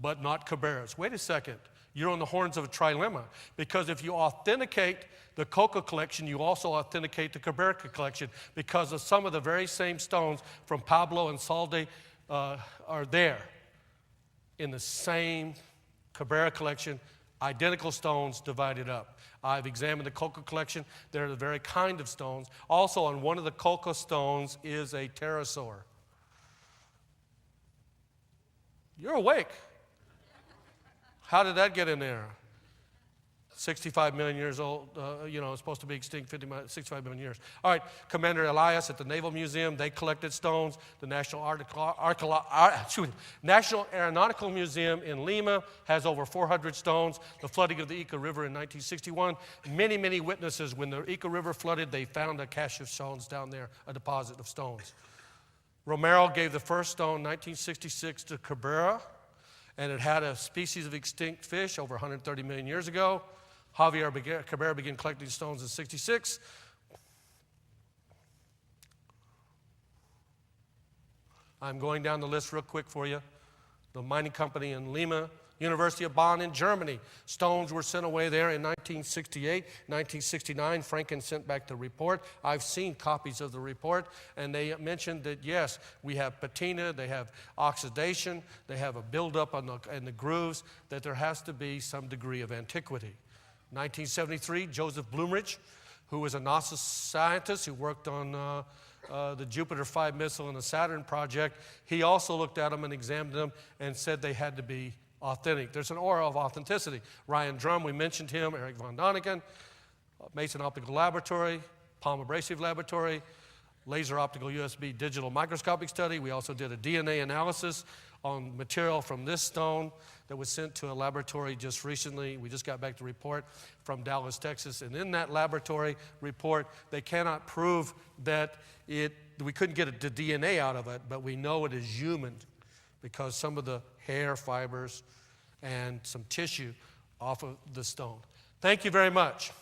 but not Cabrera's. Wait a second. You're on the horns of a trilemma, because if you authenticate the cocoa collection, you also authenticate the Cabrera collection, because of some of the very same stones from Pablo and Saldi are there in the same Cabrera collection, identical stones divided up. I've examined the Colca collection. They're the very kind of stones. Also, on one of the Colca stones is a pterosaur. You're awake. How did that get in there? 65 million years old, it's supposed to be extinct 65 million years. All right, Commander Elias at the Naval Museum, they collected stones. The National Aeronautical Museum in Lima has over 400 stones. The flooding of the Ica River in 1961, many, many witnesses. When the Ica River flooded, they found a cache of stones down there, a deposit of stones. Romero gave the first stone in 1966 to Cabrera, and it had a species of extinct fish over 130 million years ago. Javier Cabrera began collecting stones in 66. I'm going down the list real quick for you. The mining company in Lima, University of Bonn in Germany. Stones were sent away there in 1968. 1969, Franken sent back the report. I've seen copies of the report, and they mentioned that, yes, we have patina, they have oxidation, they have a buildup in the grooves, that there has to be some degree of antiquity. 1973, Joseph Blumrich, who was a NASA scientist who worked on the Jupiter 5 missile and the Saturn project, he also looked at them and examined them and said they had to be authentic. There's an aura of authenticity. Ryan Drum, we mentioned him, Eric von Daniken, Mason Optical Laboratory, Palm Abrasive Laboratory, laser optical USB digital microscopic study. We also did a DNA analysis on material from this stone that was sent to a laboratory just recently. We just got back the report from Dallas, Texas. And in that laboratory report, they cannot prove that we couldn't get the DNA out of it, but we know it is human because some of the hair fibers and some tissue off of the stone. Thank you very much.